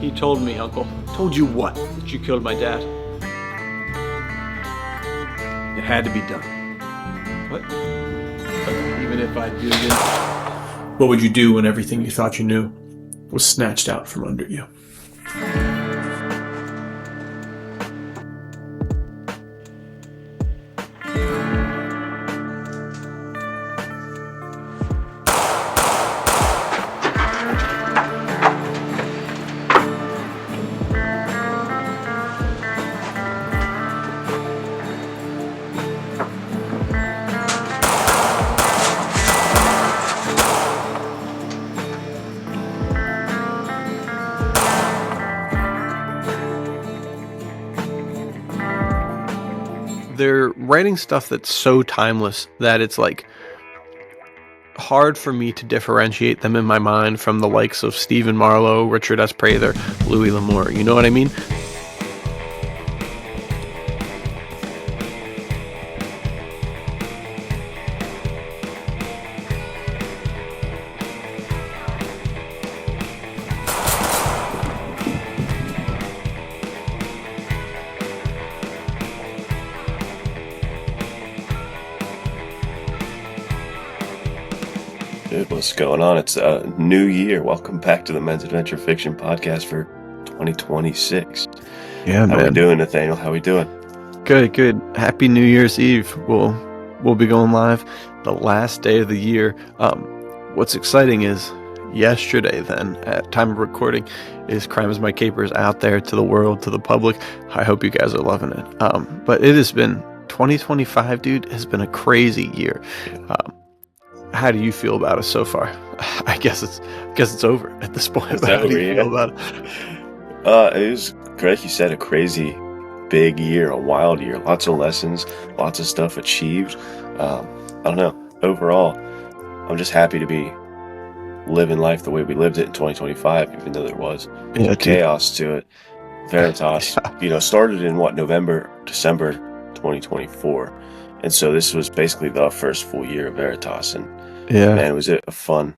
He told me, Uncle. Told you what? That you killed my dad. It had to be done. What? Even if I do this? What would you do when everything you thought you knew was snatched out from under you? They're writing stuff that's so timeless that it's like hard for me to differentiate them in my mind from the likes of Stephen Marlowe, Richard S. Prather, Louis L'Amour. You know what I mean? Dude, what's going on? It's a new year. Welcome back to the Men's Adventure Fiction Podcast for 2026. Yeah, How we doing, Nathaniel? How we doing? Good. Happy New Year's Eve. We'll be going live the last day of the year. What's exciting is yesterday, then, at time of recording, is Crime is My Capers out there to the world, to the public. I hope you guys are loving it. But it has been 2025, dude. Has been a crazy year. How do you feel about it so far? I guess it's over at this point. But how do you feel about it? It was great. You said a crazy big year, a wild year. Lots of lessons, lots of stuff achieved. I don't know. Overall, I'm just happy to be living life the way we lived it in 2025, even though there was chaos to it. Veritas, started in December 2024. And so this was basically the first full year of Veritas, and man, it was a fun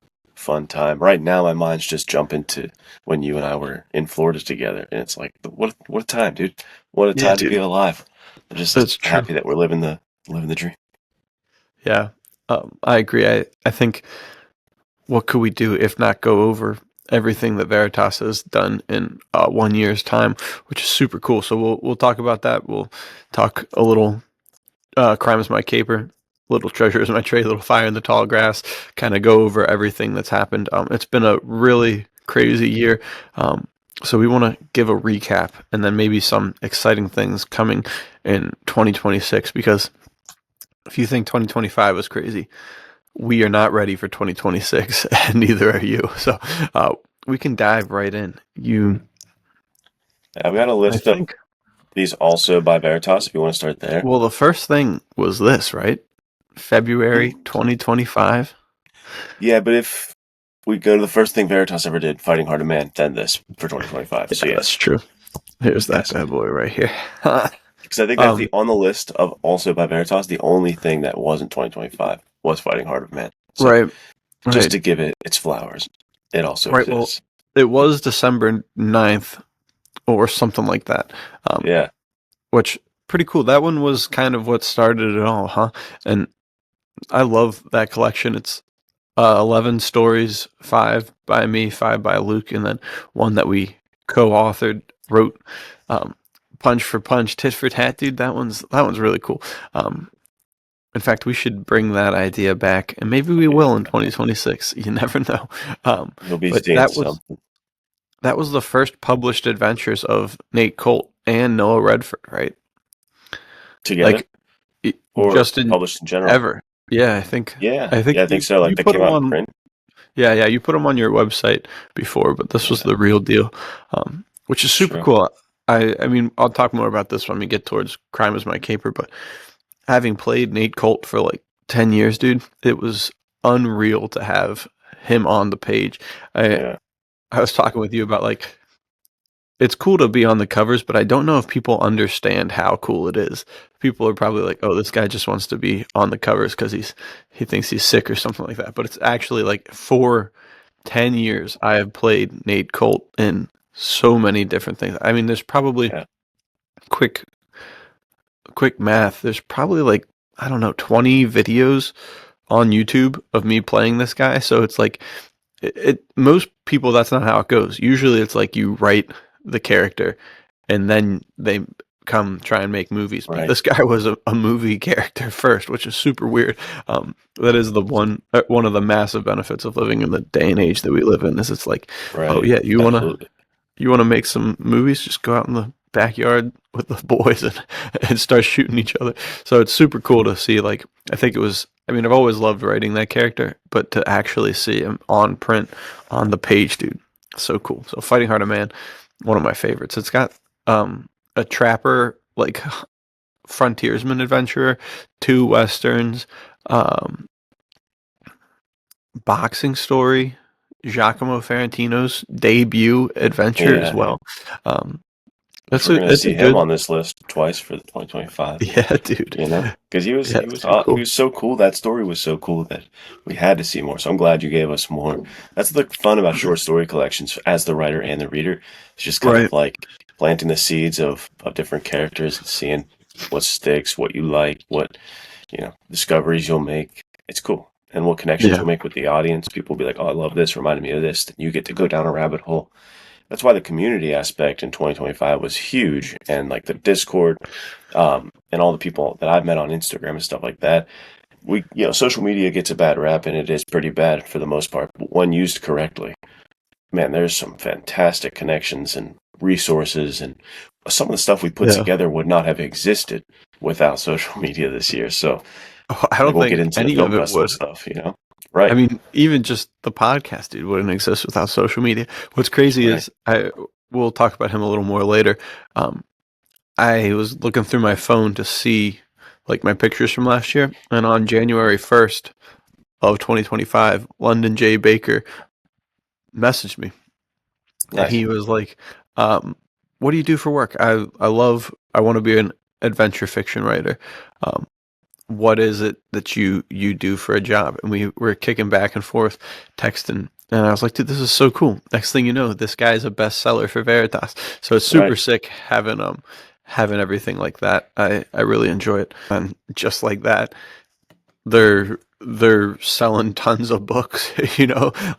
time. Right now, my mind's just jumping to when you and I were in Florida together, and it's like, what a time, dude! What a time to be alive. I'm just happy that we're living the dream. Yeah, I agree. I think what could we do if not go over everything that Veritas has done in 1 year's time, which is super cool. So we'll talk about that. We'll talk a little. Crime is my caper, little treasure is my trade, little fire in the tall grass, kind of go over everything that's happened. It's been a really crazy year. So we want to give a recap and then maybe some exciting things coming in 2026, because if you think 2025 was crazy, we are not ready for 2026 and neither are you. So we can dive right in. I've got a list of these also by Veritas, if you want to start there. Well, the first thing was this, right? February 2025. Yeah, but if we go to the first thing Veritas ever did, Fighting Heart of Man, then this for 2025. Yeah, so that's true. Here's that bad boy right here. Because I think that's on the list of also by Veritas, the only thing that wasn't 2025 was Fighting Heart of Man. So right. Just to give it its flowers. It also exists. Well, it was December 9th or something like that. Which, pretty cool. That one was kind of what started it all, huh? And I love that collection. It's 11 stories, 5 by me, 5 by Luke, and then one that we co-authored, wrote, punch for punch, tit for tat, dude. That one's really cool. In fact, we should bring that idea back, and maybe we will in 2026. You never know. You'll be seeing something. That was the first published adventures of Nate Colt and Noah Redford, right? Together? Or just published in general? Ever. Yeah, I think. Yeah, I think so. Like they came out in print. Yeah, you put them on your website before, but this was the real deal, which is super cool. I mean, I'll talk more about this when we get towards Crime is My Caper, but having played Nate Colt for like 10 years, dude, it was unreal to have him on the page. I was talking with you about, like, it's cool to be on the covers, but I don't know if people understand how cool it is. People are probably like, oh, this guy just wants to be on the covers because he thinks he's sick or something like that. But it's actually like for 10 years, I have played Nate Colt in so many different things. I mean, there's probably Yeah. quick math. There's probably like, I don't know, 20 videos on YouTube of me playing this guy. So it's like most people, that's not how it goes. Usually it's like you write the character and then they come try and make movies. But Right. this guy was a movie character first, which is super weird. That is the one of the massive benefits of living in the day and age that we live in, is it's like, oh Right. yeah, Absolutely. you want to make some movies, just go out in the backyard with the boys and start shooting each other. So it's super cool to see. Like, I think it was, I mean, I've always loved writing that character, but to actually see him on print on the page, dude, so cool. So Fighting Heart of Man, one of my favorites. It's got a trapper, like frontiersman adventurer, 2 westerns, um, boxing story, Giacomo Ferrantino's debut adventure as Yeah. well. Which we're going to It's a see him good, on this list twice for the 2025. yeah, dude. You know, because he was Yeah, he it's was too he cool. was so cool. That story was so cool that we had to see more. So I'm glad you gave us more. That's the fun about short story collections as the writer and the reader. It's just kind Right. of like planting the seeds of different characters and seeing what sticks, what you like, what discoveries you'll make. It's cool. And what connections Yeah. you'll make with the audience. People will be like, "Oh, I love this. Reminded me of this." Then you get to go down a rabbit hole. That's why the community aspect in 2025 was huge, and like the Discord, and all the people that I've met on Instagram and stuff like that. Social media gets a bad rap, and it is pretty bad for the most part. But when used correctly, man, there's some fantastic connections and resources, and some of the stuff we put Yeah. together would not have existed without social media this year. So Oh, I like don't we'll get think into the any film of it festival would. stuff, I right? mean, even just the podcast, dude, wouldn't exist without social media. What's crazy Right. is we'll talk about him a little more later. Um, I was looking through my phone to see like my pictures from last year, and on January 1st of 2025, London J. Baker messaged me, and Nice. he was like, "What do you do for work? I want to be an adventure fiction writer. Um, what is it that you do for a job?" And we were kicking back and forth, texting. And I was like, dude, this is so cool. Next thing you know, this guy's a bestseller for Veritas. So it's super Right. sick having everything like that. I really enjoy it. And just like that, they're selling tons of books,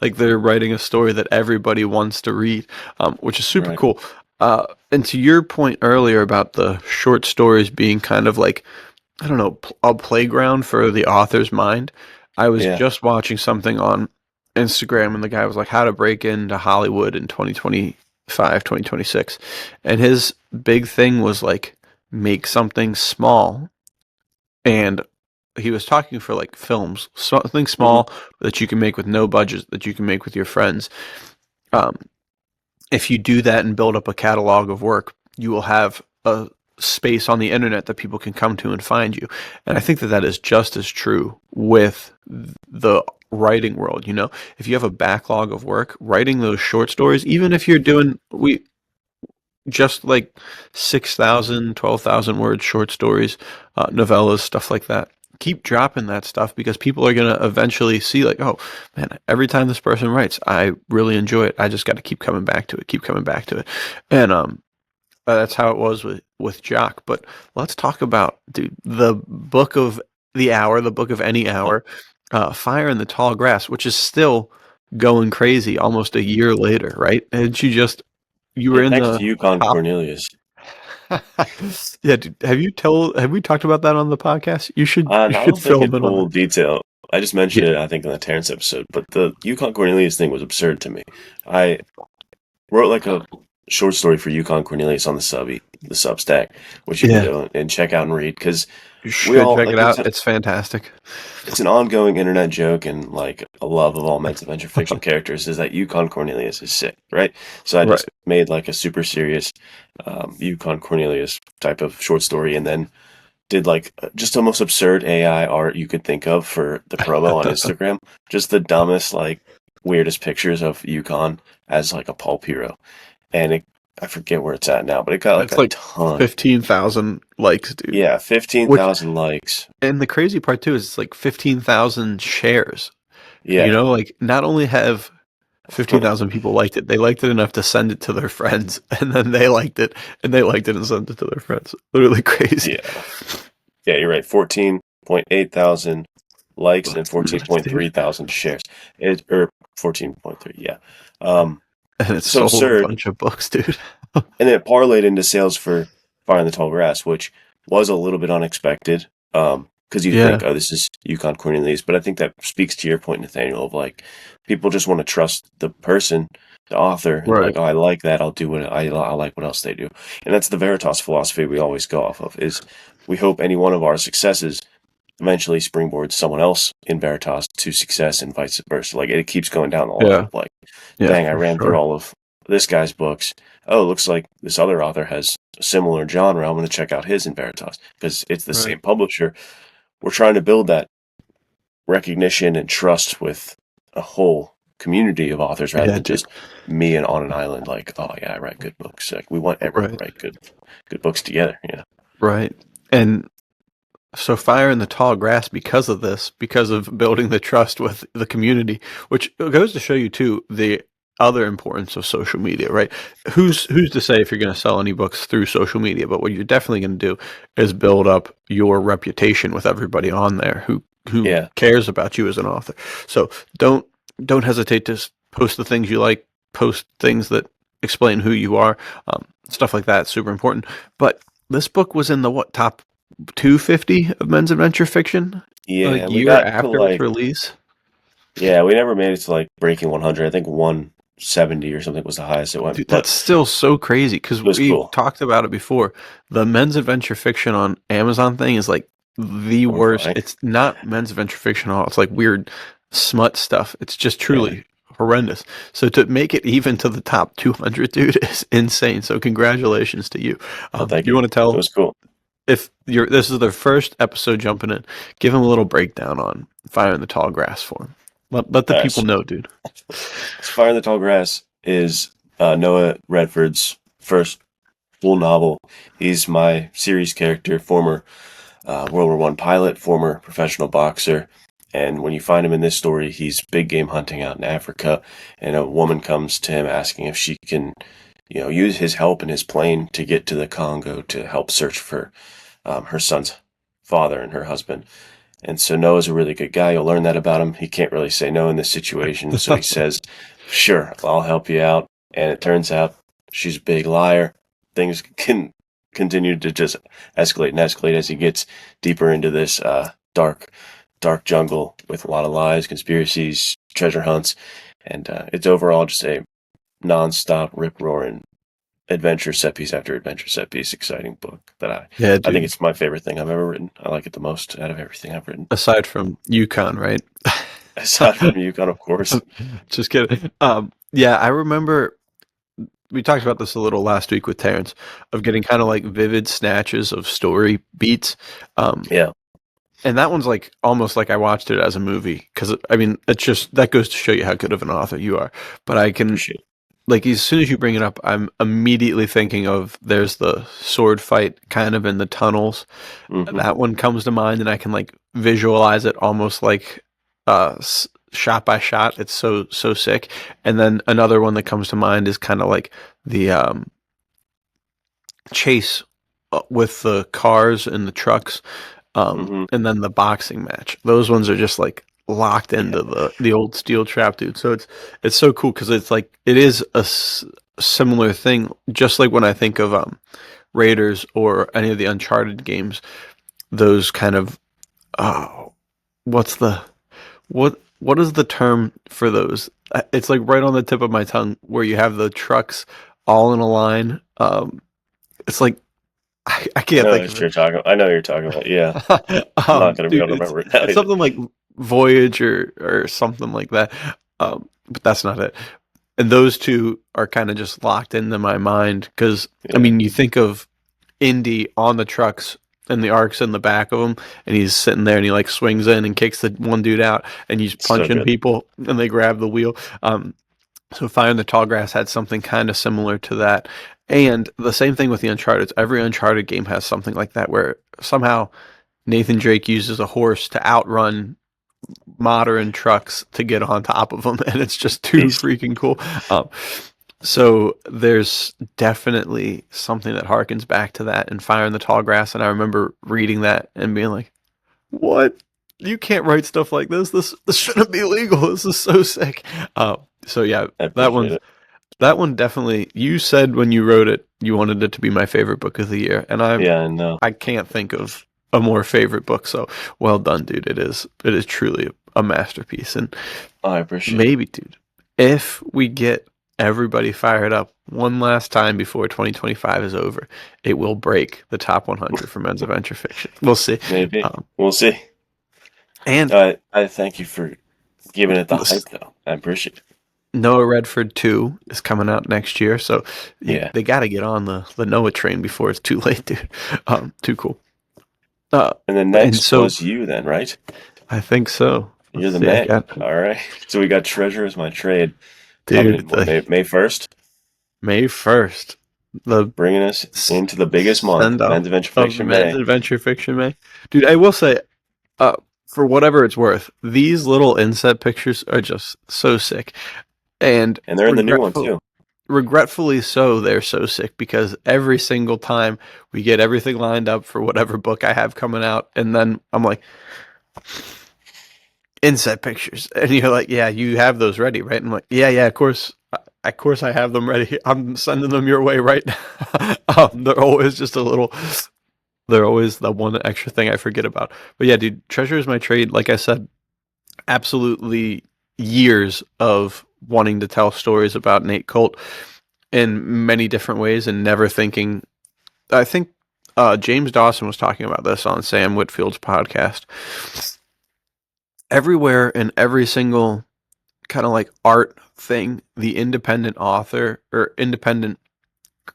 like they're writing a story that everybody wants to read, which is super Right. cool. And to your point earlier about the short stories being kind of like, I don't know, a playground for the author's mind. I was Yeah. just watching something on Instagram, and the guy was like, how to break into Hollywood in 2025, 2026. And his big thing was like, make something small. And he was talking for like films, something Hmm. small that you can make with no budget, that you can make with your friends. Um, if you do that and build up a catalog of work, you will have a space on the internet that people can come to and find you. And I think that is just as true with the writing world. If you have a backlog of work, writing those short stories, even if you're doing just like 6,000, 12,000 word short stories, novellas, stuff like that. Keep dropping that stuff, because people are going to eventually see like, oh man, every time this person writes, I really enjoy it. I just got to keep coming back to it, keep coming back to it. And that's how it was with Jock. But let's talk about, dude, the book of the hour, the book of any hour, Fire in the Tall Grass, which is still going crazy almost a year later, right? And you were Yeah, in thanks the to Yukon top. Cornelius. Yeah, dude, have we talked about that on the podcast? You should I you should don't think in film it on full that. detail. I just mentioned Yeah. it, I think, in the Terrence episode, but the Yukon Cornelius thing was absurd to me. I wrote like a short story for Yukon Cornelius on the Substack, which you can Yeah. go and check out and read, because You we should all check like it out. It's fantastic. it's an ongoing internet joke and like a love of all men's adventure fiction characters is that Yukon Cornelius is sick, right? So I Right. just made like a super serious Yukon Cornelius type of short story, and then did like just the most absurd AI art you could think of for the promo on Instagram. Just the dumbest, like weirdest pictures of Yukon as like a pulp hero. And I forget where it's at now, but it got like It's a like ton. 15,000 likes, dude. Yeah, Which 15,000 likes. And the crazy part too is it's like 15,000 shares. Yeah, Like not only have 15,000 people liked it. They liked it enough to send it to their friends, and then they liked it, and they liked it and sent it to their friends. Literally crazy. Yeah, you're right. 14.8 thousand likes and That's nuts, 14.3 thousand shares. Or 14.3, yeah. Um, and it it's so sold a absurd. bunch of books, dude. And it parlayed into sales for Fire in the Tall Grass, which was a little bit unexpected. Because you Yeah. think, oh, this is Yukon Cornelius. But I think that speaks to your point, Nathaniel, of like, people just want to trust the person, the author, and they're Right. like, oh, I like that. I'll do what I like what else they do. And that's the Veritas philosophy we always go off of, is we hope any one of our successes eventually springboards someone else in Veritas to success and vice versa. Like, it keeps going down the line Yeah. of like, Yeah, dang, I for ran through sure. all of this guy's books. Oh, it looks like this other author has a similar genre. I'm going to check out his in Veritas because it's the Right. same publisher. We're trying to build that recognition and trust with a whole community of authors rather Yeah, than dude. just me and on an island. Like, oh yeah, I write good books. Like, we want everyone Right. to write good books together. Right. And so Fire in the Tall Grass, because of this, because of building the trust with the community, which goes to show you too the other importance of social media, right? Who's to say if you're going to sell any books through social media? But what you're definitely going to do is build up your reputation with everybody on there who Yeah. cares about you as an author. So don't hesitate to post the things you like, post things that explain who you are, stuff like that. Super important. But this book was in the top 250 of men's adventure fiction a Yeah, we year got to after its like, release. yeah, we never made it to like breaking 100. I think 170 or something was the highest it went, Dude, but that's still so crazy because it was we've cool. talked about it before. The men's adventure fiction on Amazon thing is like the worst. Horrifying. It's not men's adventure fiction at all. It's like weird smut stuff. It's just truly horrendous. So to make it even to the top 200, dude, is insane. So congratulations to you. Well, thank You you. want to It tell was cool. if this is their first episode jumping in, give them a little breakdown on Fire in the Tall Grass for them. Let the All right, people know, dude. Fire in the Tall Grass is Noah Redford's first full novel. He's my series character, former World War I pilot, former professional boxer. And when you find him in this story, he's big game hunting out in Africa, and a woman comes to him asking if she can, use his help in his plane to get to the Congo to help search for her son's father and her husband. And so Noah's a really good guy. You'll learn that about him. He can't really say no in this situation. So he says, sure, I'll help you out. And it turns out she's a big liar. Things can continue to just escalate and escalate as he gets deeper into this dark jungle with a lot of lies, conspiracies, treasure hunts. And it's overall just a nonstop rip-roaring adventure set piece after adventure set piece, exciting book that I think it's my favorite thing I've ever written. I like it the most out of everything I've written. Aside from Yukon, right? Aside from Yukon, of course. Just kidding. Yeah, I remember we talked about this a little last week with Terrence of getting kind of like vivid snatches of story beats. Yeah. And that one's like almost like I watched it as a movie because I mean it's just that goes to show you how good of an author you are. But I can Appreciate it. like as soon as you bring it up, I'm immediately thinking of there's the sword fight kind of in the tunnels. Mhm. That one comes to mind, and I can like visualize it almost like shot by shot. It's so sick. And then another one that comes to mind is kind of like the chase with the cars and the trucks, and then the boxing match. Those ones are just like locked into the old steel trap, dude. So it's so cool because it's like it is a similar thing. Just like when I think of Raiders or any of the Uncharted games, those kind of what is the term for those? It's like right on the tip of my tongue where you have the trucks all in a line. It's like I can't think of it. I know you're talking about. Yeah. I'm not going to be able to remember it now. It's something like Voyage or something like that. But that's not it. And those two are kind of just locked into my mind because I mean, you think of Indy on the trucks and the arcs in the back of him, and he's sitting there and he like swings in and kicks the one dude out, and he's punching people and they grab the wheel. So Fire in the Tall Grass had something kind of similar to that. And the same thing with the Uncharted. Every Uncharted game has something like that where somehow Nathan Drake uses a horse to outrun modern trucks to get on top of them, and it's just too Beast. freaking cool. Um, so there's definitely something that harkens back to that and Fire in the Tall Grass, and I remember reading that and being like, "What? You can't write stuff like this. This shouldn't be legal. This is so sick." So yeah, I that appreciate one it. that one definitely. You said when you wrote it, you wanted it to be my favorite book of the year, and Yeah, I know. I can't think of a more favorite book. So well done, dude. It is truly a masterpiece. And I appreciate it. maybe, dude, if we get everybody fired up one last time before 2025 is over, it will break the top 100 for men's adventure fiction. We'll see. Maybe. Um, We'll see. and I thank you for giving it the hype, though. I appreciate it. Noah Redford 2 is coming out next year, so Yeah. they got to get on the Noah train before it's too late, dude. Too cool. And then And next so was you, then, right? I think so. You're Let's the see, I man. got, All right. So we got Treasure as My Trade coming in dude, May 1st, May 1st, the bringing us into the biggest month, send off Men's Adventure of Fiction Men's May. Adventure Fiction May. Dude, I will say, for whatever it's worth, these little inset pictures are just so sick. And And they're in the new one, too. regretfully so, they're so sick because every single time we get everything lined up for whatever book I have coming out, and then I'm like, inset pictures, and you're like, yeah, you have those ready, right? And I'm like, yeah, of course I have them ready. I'm sending them your way right now. They're always just a little, they're always the one extra thing I forget about. But yeah, dude, Treasure is My Trade. Like I said, absolutely years of wanting to tell stories about Nate Colt in many different ways and never thinking. I think James Dawson was talking about this on Sam Whitfield's podcast. Everywhere in every single kind of like art thing, the independent author or independent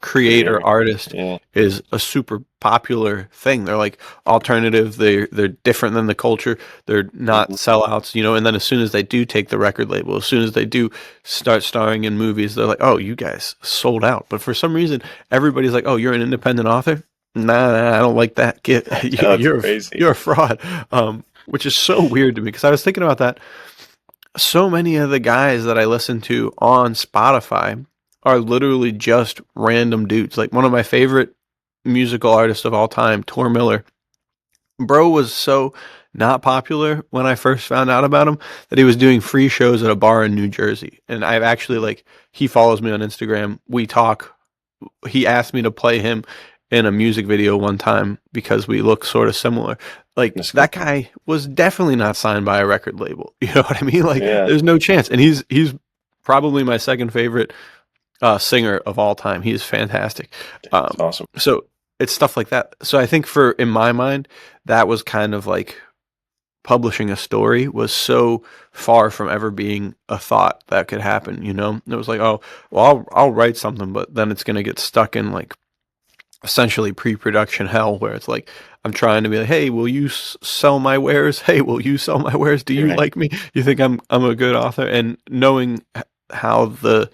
creator artist Yeah. is a super popular thing. They're like alternative. They're different than the culture. They're not sellouts, you know. And then as soon as they do take the record label, as soon as they do start starring in movies, they're like, "Oh, you guys sold out." But for some reason, everybody's like, "Oh, you're an independent author." Nah, I don't like that. Crazy. You're a fraud. Which is so weird to me because I was thinking about that. So many of the guys that I listen to on Spotify are literally just random dudes. Like one of my favorite musical artists of all time, Tor Miller. Bro was so not popular when I first found out about him that he was doing free shows at a bar in New Jersey. And I've actually he follows me on Instagram. We talk. He asked me to play him in a music video one time because we look sort of similar. Like that guy was definitely not signed by a record label. You know what I mean? Like there's no chance. And he's probably my second favorite singer of all time. He is fantastic. Awesome. So it's stuff like that. So I think in my mind, that was kind of like publishing a story was so far from ever being a thought that could happen. You know, it was like, oh, well, I'll write something, but then it's going to get stuck in like essentially pre-production hell where it's like I'm trying to be like, hey, will you sell my wares? Hey, will you sell my wares? Do you like me? You think I'm a good author? And knowing how the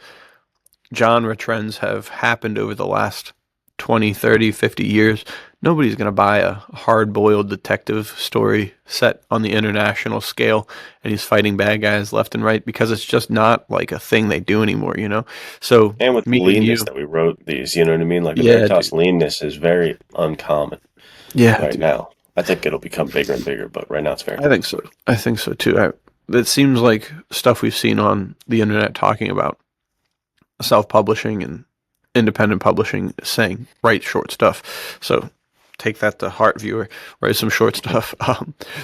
genre trends have happened over the last 20, 30, 50 years, nobody's going to buy a hard-boiled detective story set on the international scale and he's fighting bad guys left and right because it's just not like a thing they do anymore, you know? So and with the leanness that we wrote these, you know what I mean? Like the Veritas leanness is very uncommon now. I think it'll become bigger and bigger, but right now it's very I think so. I think so too. It seems like stuff we've seen on the internet talking about self-publishing and independent publishing saying write short stuff. So take that to heart, viewer. Write some short stuff.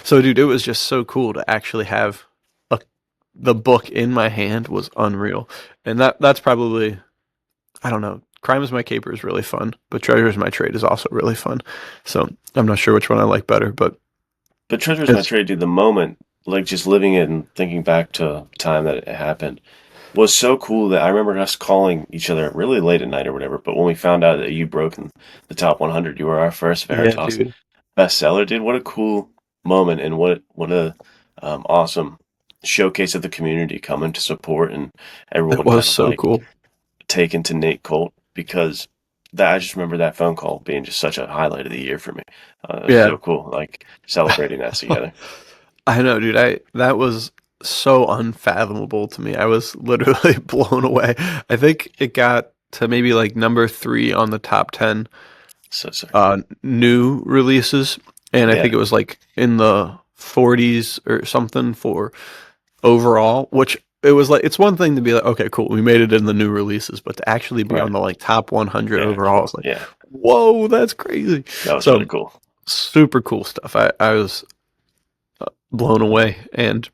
So dude, it was just so cool to actually have the book in my hand was unreal. And that's probably, I don't know, Crime is My Caper is really fun, but Treasure is My Trade is also really fun. So I'm not sure which one I like better, but Treasure is My Trade, dude, the moment, like just living it and thinking back to the time that it happened was so cool that I remember us calling each other really late at night or whatever. But when we found out that you broke in the top 100, you were our first Veritas bestseller, dude. What a cool moment and what a awesome showcase of the community coming to support and everyone. It was so cool. Taken to Nate Colt because I just remember that phone call being just such a highlight of the year for me. So cool, like celebrating that together. I know, dude. That was so unfathomable to me. I was literally blown away. I think it got to maybe like number 3 on the top 10 So sorry. new releases, and I Yeah. think it was like in the 40s or something for overall. Which it was like it's one thing to be like, okay, cool, we made it in the new releases, but to actually be on Right. the like top 100 Yeah. overall is like, Yeah. whoa, that's crazy. That was really So cool. super cool stuff. I was blown away, and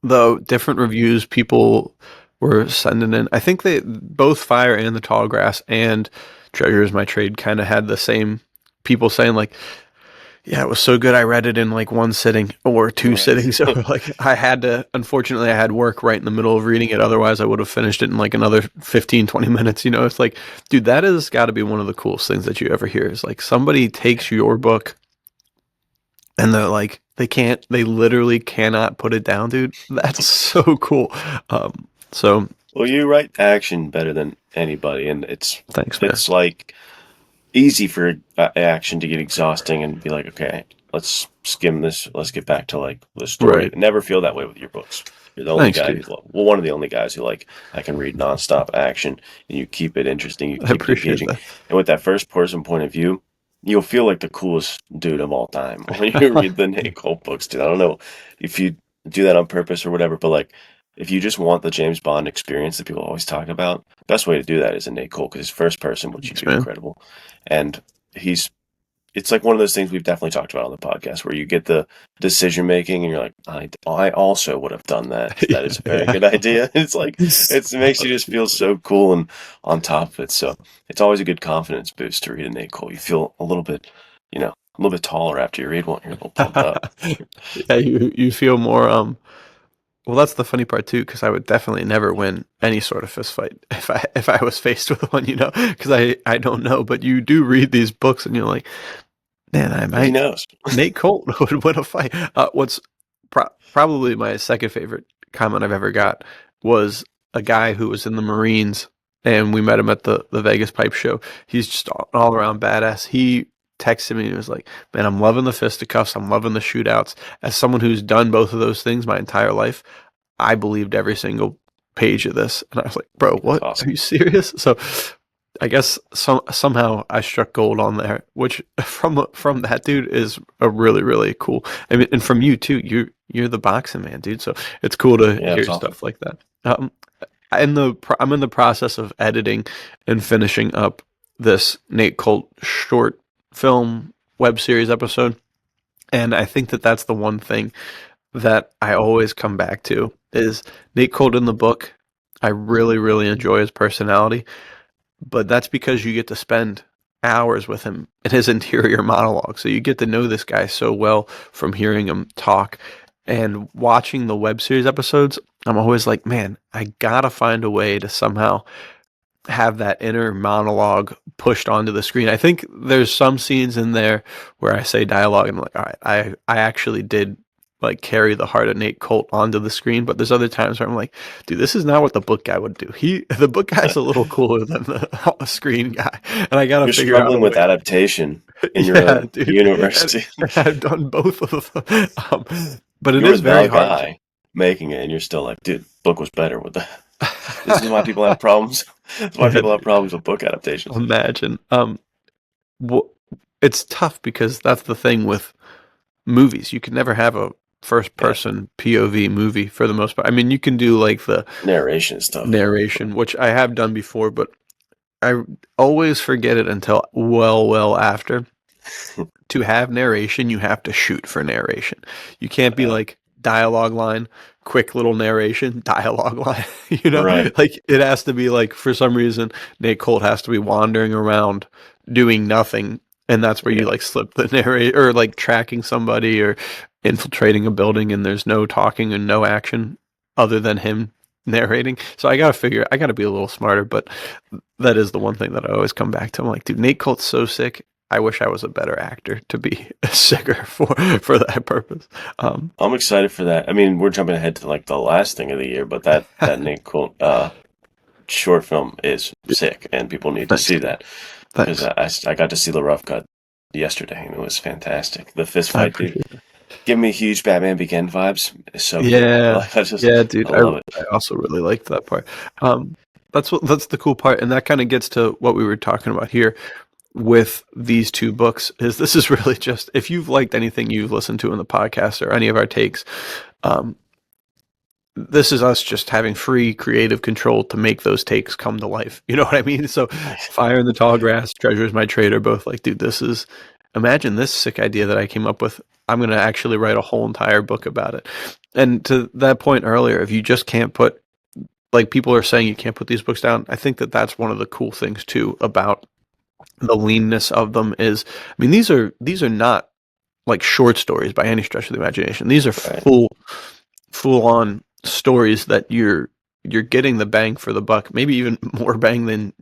the different reviews people were sending in. I think they both Fire and the Tall Grass and Treasure Is My Trade kind of had the same people saying like, yeah, it was so good I read it in like one sitting or two Right. sittings. So like I had to, unfortunately I had work right in the middle of reading it. Otherwise I would have finished it in like another 15, 20 minutes. You know, it's like, dude, that has got to be one of the coolest things that you ever hear is like somebody takes your book and they're like, they literally cannot put it down, dude. That's so cool. So Well, you write action better than anybody, and thanks, man. it's like easy for action to get exhausting and be like, okay, let's skim this. Let's get back to like the story. Right. Never feel that way with your books. You're the only Thanks, guy dude. one of the only guys who like I can read nonstop action, and you keep it interesting. You I keep it appreciate engaging, that. and with that first person point of view, you'll feel like the coolest dude of all time when you read the Nate Colt books, dude. I don't know if you do that on purpose or whatever, but like if you just want the James Bond experience that people always talk about, best way to do that is in Nate Colt because his first person, which you Thanks, do man. incredible, and it's like one of those things we've definitely talked about on the podcast where you get the decision making and you're like, I also would have done that. That is a very good idea. It's like, it makes you just feel so cool and on top of it. So it's always a good confidence boost to read a Nate Cole. You feel a little bit, a little bit taller after you read one. You're a little pumped up. Yeah, you feel more well, that's the funny part too, because I would definitely never win any sort of fist fight if I was faced with one, you know, because I don't know, but you do read these books and you're like, man, I He might knows. Nate Colt would win a fight. What's probably my second favorite comment I've ever got was a guy who was in the Marines, and we met him at the Vegas Pipe Show. He's just all around badass. He texted me and he was like, man, I'm loving the fisticuffs. I'm loving the shootouts. As someone who's done both of those things my entire life, I believed every single page of this. And I was like, bro, That's what? awesome. Are you serious? So I guess somehow I struck gold on there, which from that dude is a really, really cool. I mean, and from you too. You're the boxing man, dude. So it's cool to Yeah, hear it's awesome. stuff like that. I'm in the process of editing and finishing up this Nate Colt short film web series episode, and I think that that's the one thing that I always come back to is Nate Colt in the book. I really, really enjoy his personality, but that's because you get to spend hours with him in his interior monologue. So you get to know this guy so well from hearing him talk and watching the web series episodes. I'm always like, man, I gotta find a way to somehow have that inner monologue pushed onto the screen. I think there's some scenes in there where I say dialogue and I'm like, all right, I actually did like carry the heart of Nate Colt onto the screen, but there's other times where I'm like, dude, this is not what the book guy would do. The book guy's a little cooler than the screen guy, and I gotta You're figure out a struggling with way. adaptation in your Yeah, own dude, universe. and I've done both of them, but it You're is very the hard. guy making it, and you're still like, dude, book was better with the. This is why people have problems. That's why Yeah, people have problems with book adaptations. imagine. Well, it's tough because that's the thing with movies. You can never have a first Yeah, person POV movie for the most part. I mean, you can do like the narration stuff. narration, which I have done before, but I always forget it until well after. To have narration, you have to shoot for narration. You can't be like dialogue line, quick little narration, dialogue line. You know, Right. like it has to be like for some reason Nate Colt has to be wandering around doing nothing, and that's where you Yeah. like slip the narrate or like tracking somebody or infiltrating a building, and there's no talking and no action other than him narrating. So I gotta be a little smarter, but that is the one thing that I always come back to. I'm like, dude, Nate Colt's so sick. I wish I was a better actor to be sicker for that purpose. I'm excited for that. I mean, we're jumping ahead to like the last thing of the year, but that Nate Colt short film is sick, and people need to Thanks, see dude. that because Thanks. I got to see the rough cut yesterday, and it was fantastic. The fist I fight, dude. appreciate it. Give me huge Batman Begin vibes. It's so good. Yeah, Like, yeah, I dude. love it. I also really liked that part. Um, that's the cool part, and that kind of gets to what we were talking about here with these two books. Is this is really just if you've liked anything you've listened to in the podcast or any of our takes, um, this is us just having free creative control to make those takes come to life. You know what I mean? So, Fire in the Tall Grass, Treasure is My Trade are both like, dude, this is imagine this sick idea that I came up with. I'm going to actually write a whole entire book about it. And to that point earlier, if you just can't put, like people are saying, you can't put these books down. I think that that's one of the cool things too about the leanness of them is, I mean, these are not like short stories by any stretch of the imagination. These are Right. full on stories that you're getting the bang for the buck, maybe even more bang than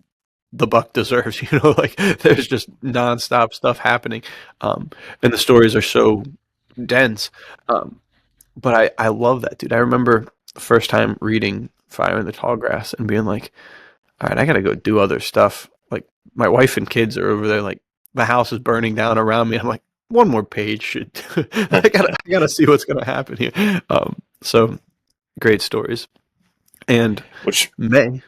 the buck deserves. You know, like there's just nonstop stuff happening, and the stories are so dense. But I love that, dude. I remember the first time reading Fire in the Tall Grass and being like, all right, I gotta go do other stuff. Like my wife and kids are over there, like the house is burning down around me. I'm like, one more page should I gotta see what's gonna happen here. So great stories. And Which, May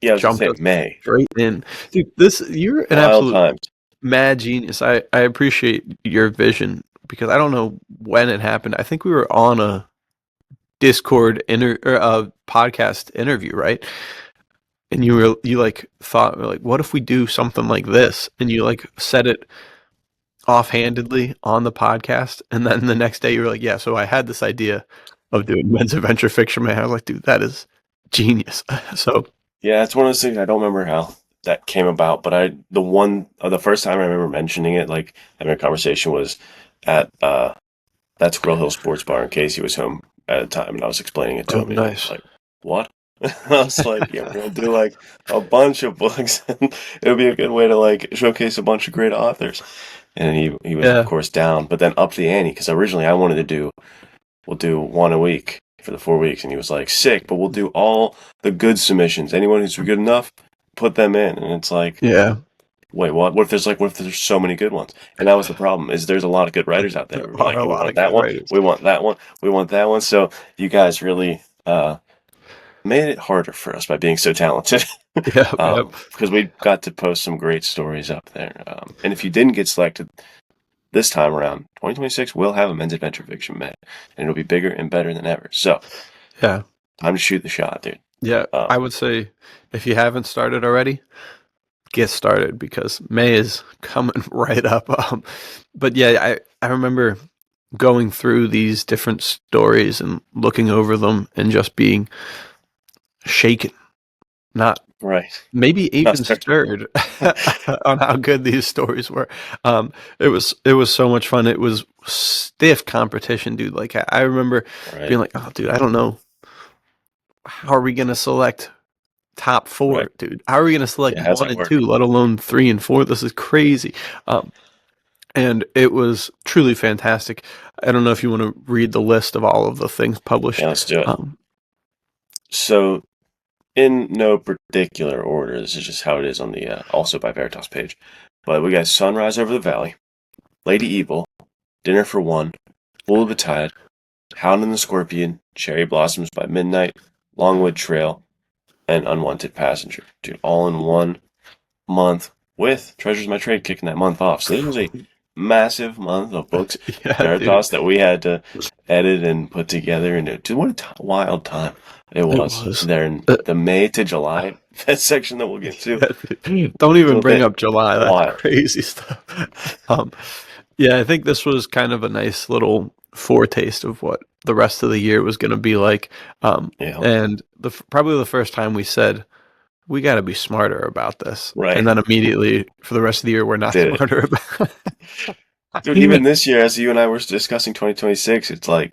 yeah, I was gonna jumped say us May. straight in. Dude, you're an Wild absolute times. mad genius. I appreciate your vision because I don't know when it happened. I think we were on a Discord or a podcast interview, right? And you like thought like, what if we do something like this? And you like said it offhandedly on the podcast, and then the next day you were like, yeah, so I had this idea of doing men's adventure fiction, man. I was like, dude, that is genius. So Yeah, it's one of those things I don't remember how that came about, but the first time I remember mentioning it, like having a conversation was at that Squirrel Hill Sports Bar, and Casey was home at the time, and I was explaining it to oh him, and he was nice. like, "What?" I was like, "Yeah, we're gonna do like a bunch of books, and it'll be a good way to like showcase a bunch of great authors." And he was of Yeah. course down, but then upped the ante because originally I wanted to we'll do one a week for the 4 weeks, and he was like, "Sick, but we'll do all the good submissions. Anyone who's good enough, put them in." And it's like, Yeah. wait, what? What if there's so many good ones? And that was the problem. Is there's a lot of good writers out there. There We're are like, a we lot want of that good one. writers. We want that one. We want that one. So you guys really made it harder for us by being so talented. Yep, yep. Because we got to post some great stories up there. And if you didn't get selected this time around, 2026, we'll have a men's adventure fiction May, and it'll be bigger and better than ever. So Yeah. time to shoot the shot, dude. Yeah. I would say if you haven't started already, get started because May is coming right up. But yeah, I remember going through these different stories and looking over them and just being shaken, not Right. maybe Not even start- stirred on how good these stories were. It was so much fun. It was stiff competition, dude. Like I remember Right. being like, oh, dude, I don't know. How are we gonna select top four, Right. dude? How are we gonna select Yeah, how's one that and work? two, let alone three and four? This is crazy. And it was truly fantastic. I don't know if you want to read the list of all of the things published. Yeah, let's do it. Um, So, in no particular order, this is just how it is on the also by Veritas page. But we got Sunrise Over the Valley, Lady Evil, Dinner for One, Wool of the Tide, Hound and the Scorpion, Cherry Blossoms by Midnight, Longwood Trail, and Unwanted Passenger. Dude, all in 1 month with Treasures My Trade kicking that month off. So this was a massive month of books, yeah, Veritas, that we had to edit and put together. And dude, what a wild time it was. There in the May to July that section that we'll get to. Don't even So bring that- up July. That's wild. crazy stuff. Yeah, I think this was kind of a nice little foretaste of what the rest of the year was going to be like. Yeah. And probably the first time we said, we got to be smarter about this. Right. And then immediately for the rest of the year, we're not Did it. smarter about it. Dude, even this year, as you and I were discussing 2026, it's like,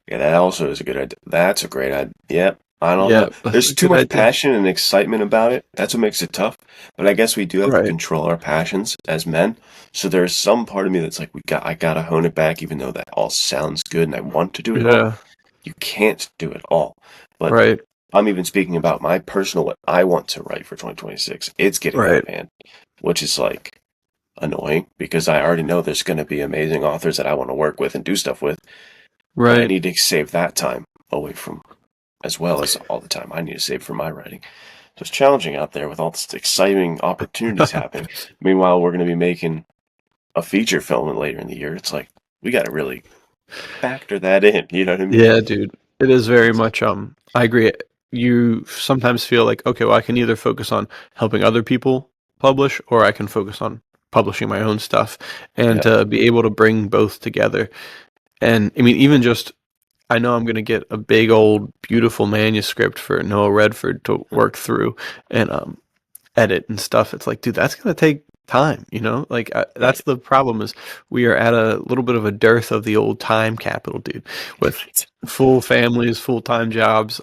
yeah, that also is a good idea. That's a great idea. Yep. I don't Yeah, know. that's There's a too good much idea. passion and excitement about it. That's what makes it tough. But I guess we do have to Right. control our passions as men. So there's some part of me that's like, I gotta hone it back, even though that all sounds good and I want to do it all. Yeah, You can't do it all. But right. I'm even speaking about my personal, what I want to write for 2026. It's getting out Right. of hand, which is like, annoying because I already know there's going to be amazing authors that I want to work with and do stuff with, but I Right. need to save that time away from, as well as all the time I need to save for my writing. So it's challenging out there with all this exciting opportunities happening. Meanwhile, we're going to be making a feature film later in the year. It's like we got to really factor that in. You know what I mean? Yeah, dude. It is very much I agree. You sometimes feel like, okay, well I can either focus on helping other people publish or I can focus on publishing my own stuff and Yeah. to be able to bring both together. And I mean even just I know I'm going to get a big old beautiful manuscript for Noah Redford to work through and edit and stuff. It's like, dude, that's going to take time, you know? Like that's Right. the problem is we are at a little bit of a dearth of the old time capital, dude, with full families, full-time jobs,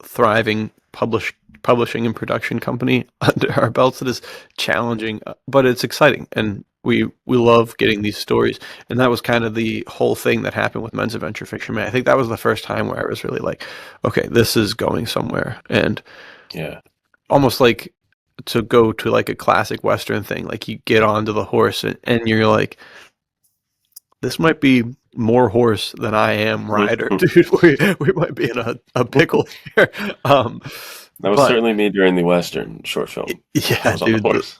thriving publishing and production company under our belts. It is challenging, but it's exciting, and we love getting these stories. And that was kind of the whole thing that happened with Men's Adventure Fiction Man. I think that was the first time where I was really like, okay, this is going somewhere, and Yeah. almost like to go to like a classic Western thing. Like you get onto the horse and you're like, this might be more horse than I am rider, dude. We might be in a pickle here. That was But certainly me during the Western short film. I yeah, was on the dude, horse.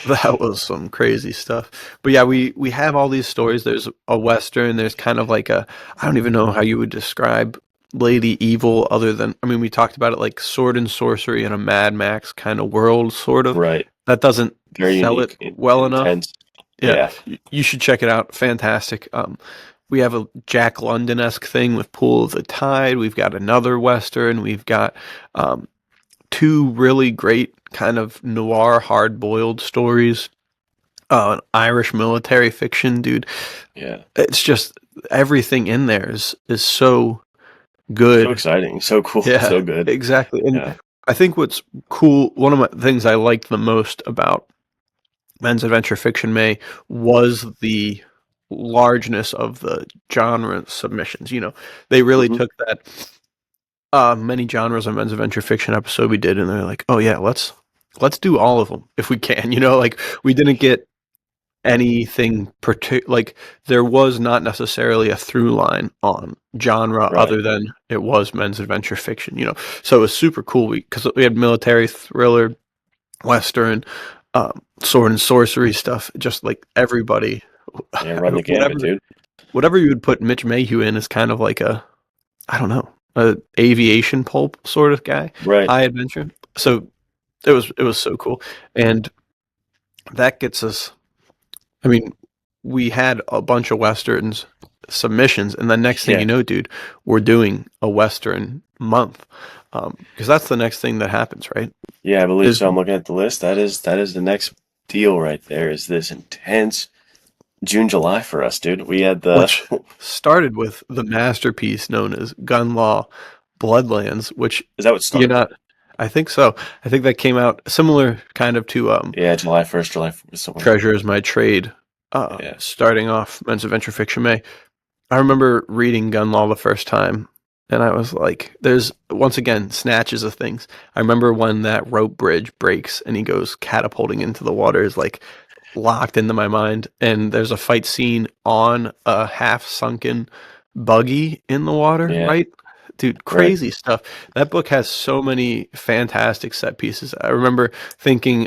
that was some crazy stuff. But yeah, we have all these stories. There's a Western. There's kind of like a, I don't even know how you would describe Lady Evil other than, I mean, we talked about it like sword and sorcery in a Mad Max kind of world, sort of. Right. That doesn't Very sell it unique, well enough. intense. Yeah, Yeah. you should check it out. Fantastic. We have a Jack London-esque thing with Pool of the Tide. We've got another Western. We've got two really great kind of noir, hard-boiled stories. An Irish military fiction, dude. Yeah. It's just everything in there is so So good. exciting. So cool. Yeah, So good. exactly. And Yeah. I think what's cool, one of my things I liked the most about Men's Adventure Fiction May was the largeness of the genre submissions. You know, they really Mhm. took that many genres of Men's Adventure Fiction episode we did, and they're like, oh yeah, let's do all of them if we can. You know, like we didn't get anything like there was not necessarily a through line on genre Right. other than it was Men's Adventure Fiction. You know, so it was super cool because we had military, thriller, Western, sword and sorcery stuff. Just like everybody, Yeah, run the gambit, dude. whatever you would put Mitch Mayhew in is kind of like a, I don't know, a aviation pulp sort of guy, Right. high adventure. So it was so cool, and that gets us. I mean, we had a bunch of westerns submissions, and the next thing Yeah. you know, dude, we're doing a western month because that's the next thing that happens, right? Yeah, I believe Is so. I'm looking at the list. That is the next deal right there. Is this intense June, July for us, dude? We had which the started with the masterpiece known as Gun Law Bloodlands, which is that what you're started? not. I think so. I think that came out similar kind of to Yeah, July 1st, July 4th, somewhere. Treasure is My Trade, Yeah. starting off Men's Adventure Fiction May. I remember reading Gun Law the first time, and I was like, there's, once again, snatches of things. I remember when that rope bridge breaks and he goes catapulting into the water is like locked into my mind. And there's a fight scene on a half-sunken buggy in the water, Yeah. right? Dude, Right. crazy stuff. That book has so many fantastic set pieces. I remember thinking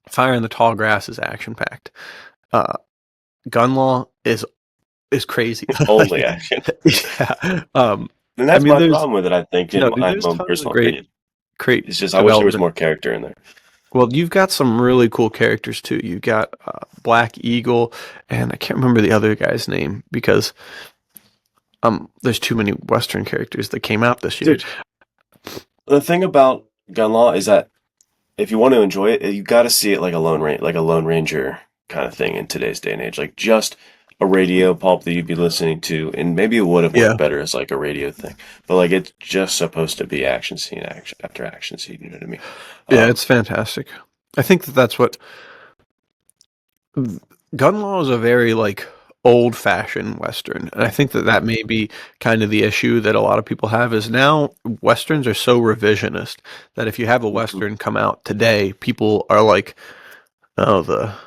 Fire in the Tall Grass is action-packed. Gun Law is crazy. Only action. Yeah. And that's I mean, my there's problem with it, I think, in no, dude, my there's own tons of personal great opinion. great It's just I wish there was development. more character in there. Well, you've got some really cool characters too. You got Black Eagle, and I can't remember the other guy's name because there's too many Western characters that came out this year. Dude, the thing about Gun Law is that if you want to enjoy it, you got to see it like a Lone Ranger kind of thing in today's day and age. Like just a radio pulp that you'd be listening to, and maybe it would have worked Yeah. better as like a radio thing. But like it's just supposed to be action scene after action scene. You know what I mean? Yeah, it's fantastic. I think that's what Gun Law is, a very like old-fashioned Western, and I think that may be kind of the issue that a lot of people have is now Westerns are so revisionist that if you have a Western come out today, people are like, oh,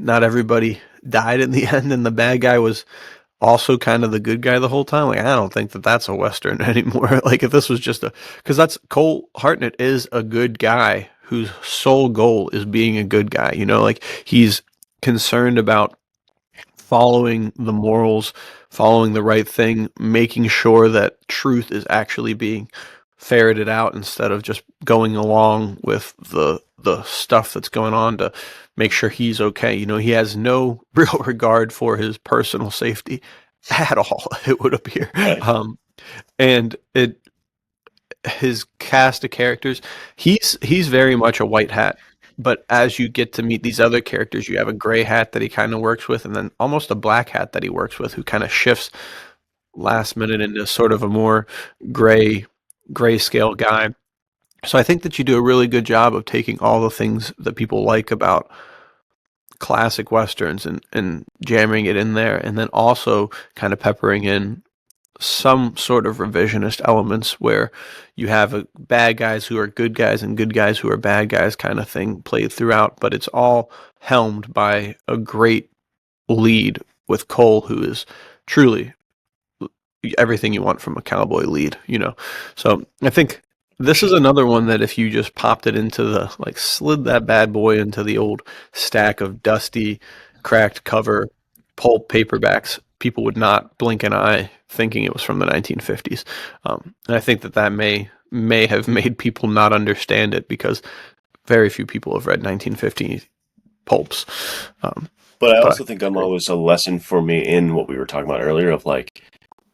not everybody died in the end, and the bad guy was also kind of the good guy the whole time. Like, I don't think that that's a Western anymore. Like, if this was just because that's Cole Hartnett is a good guy whose sole goal is being a good guy. Like he's concerned about following the morals, following the right thing, making sure that truth is actually being ferreted out instead of just going along with the stuff that's going on to make sure he's okay. He has no real regard for his personal safety at all, it would appear. Right. And his cast of characters, he's very much a white hat. But as you get to meet these other characters, you have a gray hat that he kind of works with, and then almost a black hat that he works with, who kind of shifts last minute into sort of a more grayscale guy. So I think that you do a really good job of taking all the things that people like about classic Westerns and jamming it in there, and then also kind of peppering in some sort of revisionist elements where you have bad guys who are good guys and good guys who are bad guys kind of thing played throughout, but it's all helmed by a great lead with Cole, who is truly everything you want from a cowboy lead, So I think this is another one that if you just popped it into slid that bad boy into the old stack of dusty, cracked cover pulp paperbacks, people would not blink an eye thinking it was from the 1950s. And I think that may have made people not understand it because very few people have read 1950 pulps. But I also think Gunlaw was a lesson for me in what we were talking about earlier of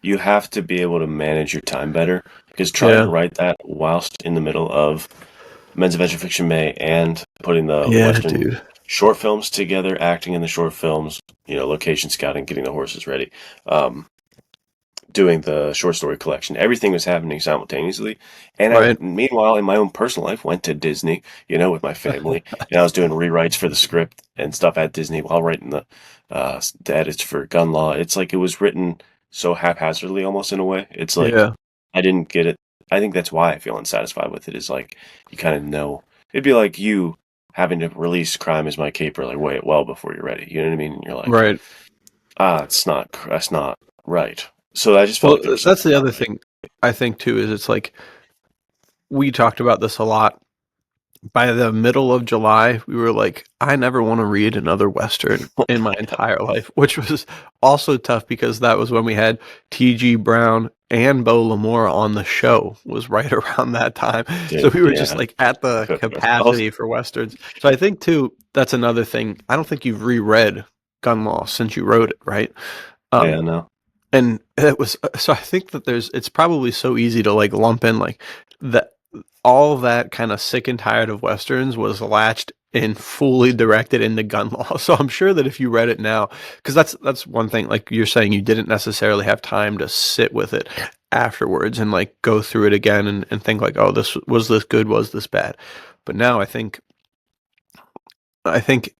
you have to be able to manage your time better, because trying to write that whilst in the middle of Men's Adventure Fiction May and putting the Western short films together, acting in the short films, location scouting, getting the horses ready, doing the short story collection. Everything was happening simultaneously. And I, meanwhile, in my own personal life, went to Disney, with my family. And I was doing rewrites for the script and stuff at Disney while writing the edits for Gunlaw. It's like it was written so haphazardly almost in a way. It's like I didn't get it. I think that's why I feel unsatisfied with it, is like you kind of know. It'd be like you having to release Crime Is My Caper way well before you're ready. You know what I mean? And you're like, that's not right. So I just felt like that's the other thing I think too, is it's like we talked about this a lot. By the middle of July, we were like, I never want to read another Western in my entire life, which was also tough because that was when we had T.G. Brown and Beau L'Amour on the show, was right around that time. So we were just like at the capacity for Westerns. So I think too, that's another thing. I don't think you've reread Gunlaw since you wrote it, right? No. And it was, so I think that it's probably so easy to lump in that. All that kind of sick and tired of Westerns was latched and fully directed into Gunlaw. So I'm sure that if you read it now, because that's one thing, like you're saying, you didn't necessarily have time to sit with it afterwards and go through it again and think oh, this good, was this bad? But now I think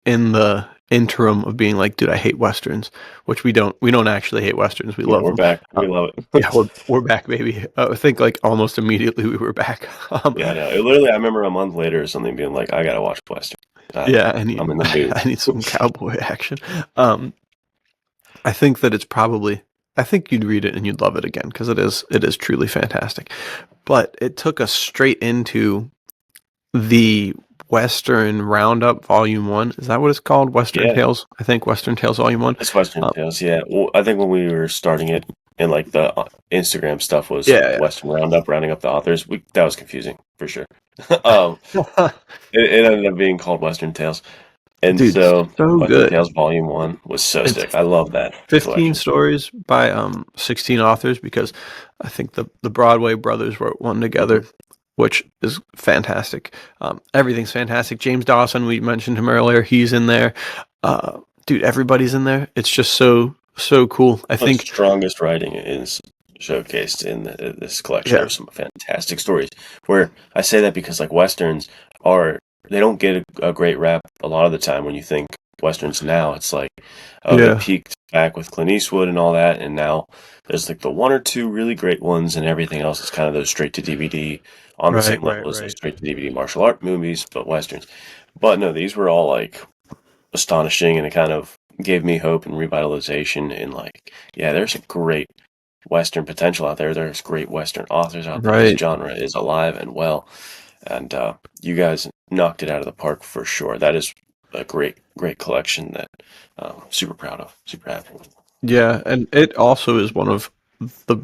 in the interim of being dude, I hate Westerns, which we don't actually hate Westerns. We love them. We're back. We love it. Yeah, we're back, baby. I think almost immediately we were back. Yeah, no. Literally, I remember a month later or something being like, I gotta watch Western. I'm in the mood. I need some cowboy action. I think that I think you'd read it and you'd love it again because it is truly fantastic. But it took us straight into the Western Roundup Volume 1. Is that what it's called? Western Tales? I think Western Tales Volume 1. It's Western Tales, yeah. Well, I think when we were starting it and the Instagram stuff was Western Roundup, rounding up the authors, that was confusing, for sure. It ended up being called Western Tales. And dude, so Western good. Tales Volume 1 was so sick. I love that. 15 collection. stories by 16 authors, because I think the Broadway brothers wrote one together, which is fantastic. Everything's fantastic. James Dawson, we mentioned him earlier. He's in there. Dude, everybody's in there. It's just so cool. I think strongest writing is showcased in this collection. There's some fantastic stories. Where I say that because Westerns they don't get a great rap a lot of the time. When you think Westerns now, it's they peaked back with Clint Eastwood and all that, and now there's the one or two really great ones, and everything else is kind of those straight to DVD on the same level as those straight to DVD martial art movies, but Westerns. But no, these were all astonishing, and it kind of gave me hope and revitalization. And like, yeah, there's a great Western potential out there. There's great Western authors out there. This Right. genre is alive and well, and you guys knocked it out of the park for sure. That is a great collection that super proud of, super happy with. Yeah, and it also is one of the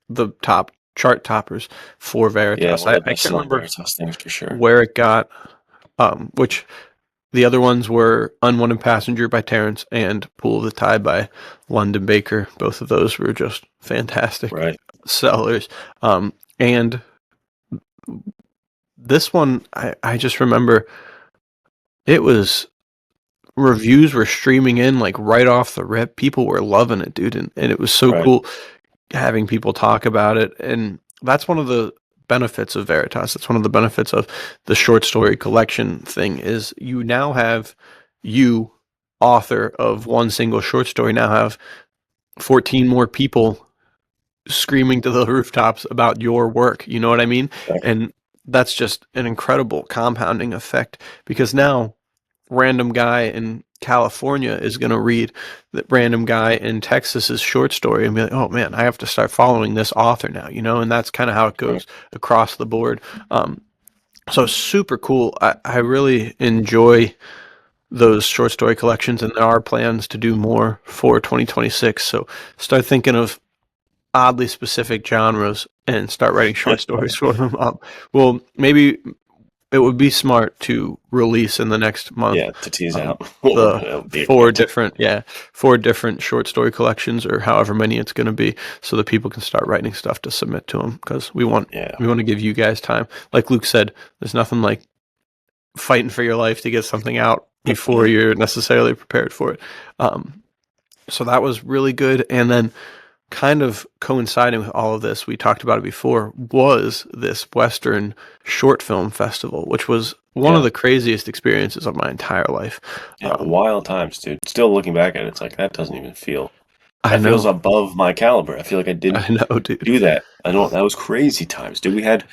the top chart toppers for Yeah, Veritas. one of the I best can't selling remember Veritas things for sure. where it got, which the other ones were Unwanted Passenger by Terrence and Pool of the Tide by London Baker. Both of those were just fantastic Right. sellers. And this one, I just remember it was reviews were streaming in like right off the rip. People were loving it, dude. And it was so Right. cool having people talk about it. And that's one of the benefits of Veritas. That's one of the benefits of the short story collection thing is you now have you, author of one single short story, now have 14 more people screaming to the rooftops about your work. You know what I mean? Right. And that's just an incredible compounding effect because now random guy in California is going to read the random guy in Texas's short story and be like, oh man, I have to start following this author now, you know, and that's kind of how it goes across the board. So super cool. I really enjoy those short story collections, and there are plans to do more for 2026. So start thinking of oddly specific genres and start writing short stories for them. Well, maybe it would be smart to release in the next month Yeah, to tease out what we're the gonna be up to. four different short story collections or however many it's going to be, so that people can start writing stuff to submit to them because we want Yeah. to give you guys time. Like Luke said, there's nothing like fighting for your life to get something out before you're necessarily prepared for it. So that was really good. And then kind of coinciding with all of this, we talked about it before, was this Western Short Film Festival, which was one of the craziest experiences of my entire life. Yeah, wild times, dude. Still looking back at it, it's like that doesn't even feel. I That feels know. above my caliber. I feel like I didn't I know, dude. do that. I don't. That was crazy times, dude. We had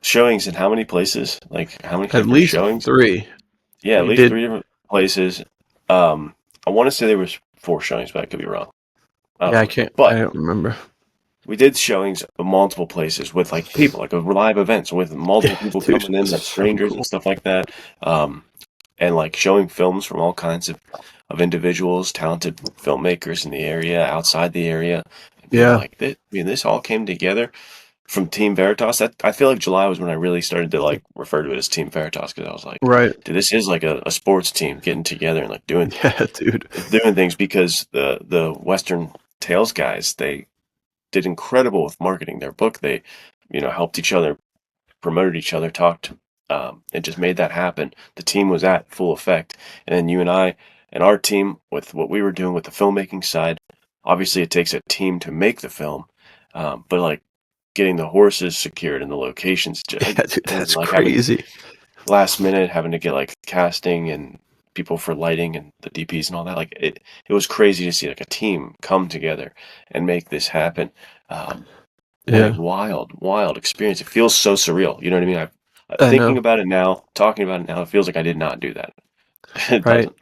showings in how many places? Like how many At different least showings? 3. Yeah, at We least did. 3 different places. I want to say there was 4 showings, but I could be wrong. I don't Yeah, remember. I But don't remember. we did showings of multiple places with like people, like a live events with multiple Yeah, people dude, coming in, like so strangers cool. and stuff like that. And like showing films from all kinds of individuals, talented filmmakers in the area, outside the area. And being Yeah, like, this all came together from Team Veritas. That I feel like July was when I really started to like refer to it as Team Veritas because I was like, right. dude, this is like a sports team getting together and like doing Yeah, dude. things because the Western Tales guys, they did incredible with marketing their book. They, helped each other, promoted each other, talked, and just made that happen. The team was at full effect. And then you and I and our team with what we were doing with the filmmaking side, obviously it takes a team to make the film, but like getting the horses secured and the locations, Yeah, dude, and that's like having crazy. last minute having to get like casting and people for lighting and the DPs and all that. Like it was crazy to see like a team come together and make this happen. What a Yeah, wild experience. It feels so surreal. You know what I mean? I Thinking know. about it now, talking about it now, it feels like I did not do that. It Right. doesn't.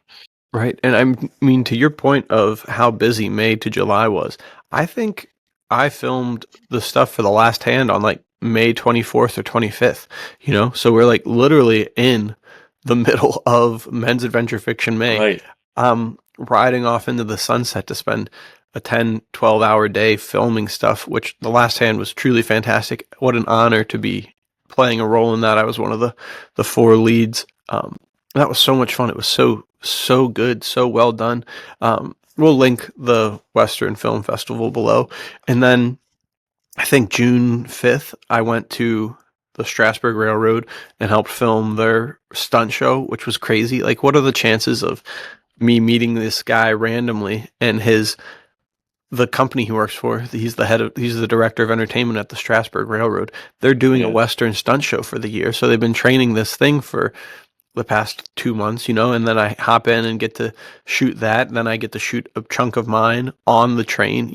Right. And I mean, to your point of how busy May to July was, I think I filmed the stuff for The Last Hand on like May 24th or 25th, you know? So we're like literally in the middle of Men's Adventure Fiction May. Right. Riding off into the sunset to spend a 10, 12-hour day filming stuff, which The Last Hand was truly fantastic. What an honor to be playing a role in that. I was one of the 4 leads. That was so much fun. It was so good, so well done. We'll link the Western Film Festival below. And then I think June 5th, I went to the Strasburg Railroad and helped film their stunt show, which was crazy. Like, what are the chances of me meeting this guy randomly and the company he works for, he's the director of entertainment at the Strasburg Railroad. They're doing a Yeah. Western stunt show for the year. So they've been training this thing for the past 2 months, and then I hop in and get to shoot that. And then I get to shoot a chunk of mine on the train,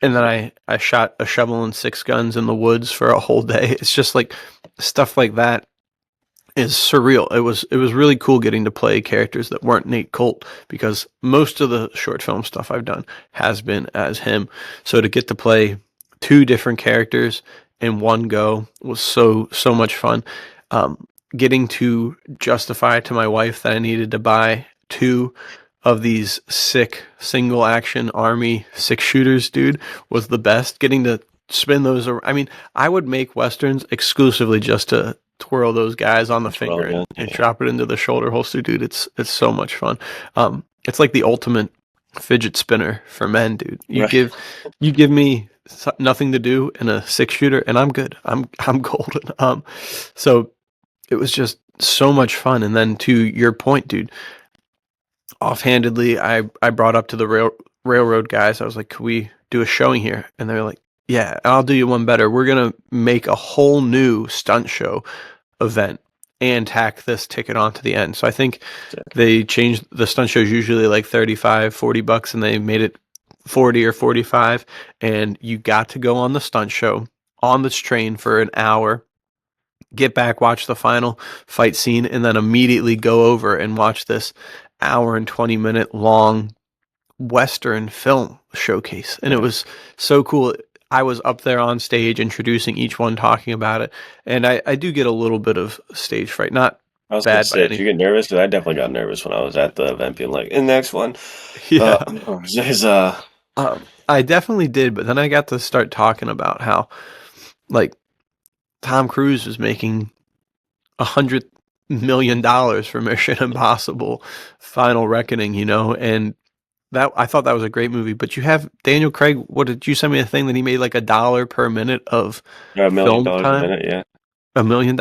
and then I shot a shovel and 6 guns in the woods for a whole day. It's just like stuff like that is surreal. It was really cool getting to play characters that weren't Nate Colt, because most of the short film stuff I've done has been as him. So to get to play two different characters in one go was so much fun. Getting to justify to my wife that I needed to buy two of these sick single action army 6-shooters, dude, was the best. Getting to spin those around. I mean, I would make westerns exclusively just to twirl those guys on the finger and drop it into the shoulder holster, dude. It's so much fun. It's like the ultimate fidget spinner for men, dude. You give me nothing to do in a 6-shooter, and I'm good. I'm golden. So it was just so much fun. And then to your point, dude, offhandedly, I brought up to the railroad guys. I was like, "Could we do a showing here?" And they're like, "Yeah, I'll do you one better. We're gonna make a whole new stunt show event and tack this ticket onto the end." So I think they changed the stunt shows, usually like 35, $40, and they made it 40 or 45, and you got to go on the stunt show on this train for an hour, get back, watch the final fight scene, and then immediately go over and watch this hour and 20-minute long Western film showcase. And it was so cool. I was up there on stage introducing each one, talking about it. And I do get a little bit of stage fright. Not I was bad gonna say, by did you get nervous? 'Cause I definitely got nervous when I was at the event, being like, "In the next one, Yeah. there's I definitely did, but then I got to start talking about how, like, Tom Cruise was making $100 million for Mission Impossible Final Reckoning, and that, I thought that was a great movie. But you have Daniel Craig. What did you send me a thing that he made like $1 per minute of $1 million film a time? minute." Yeah, $1 million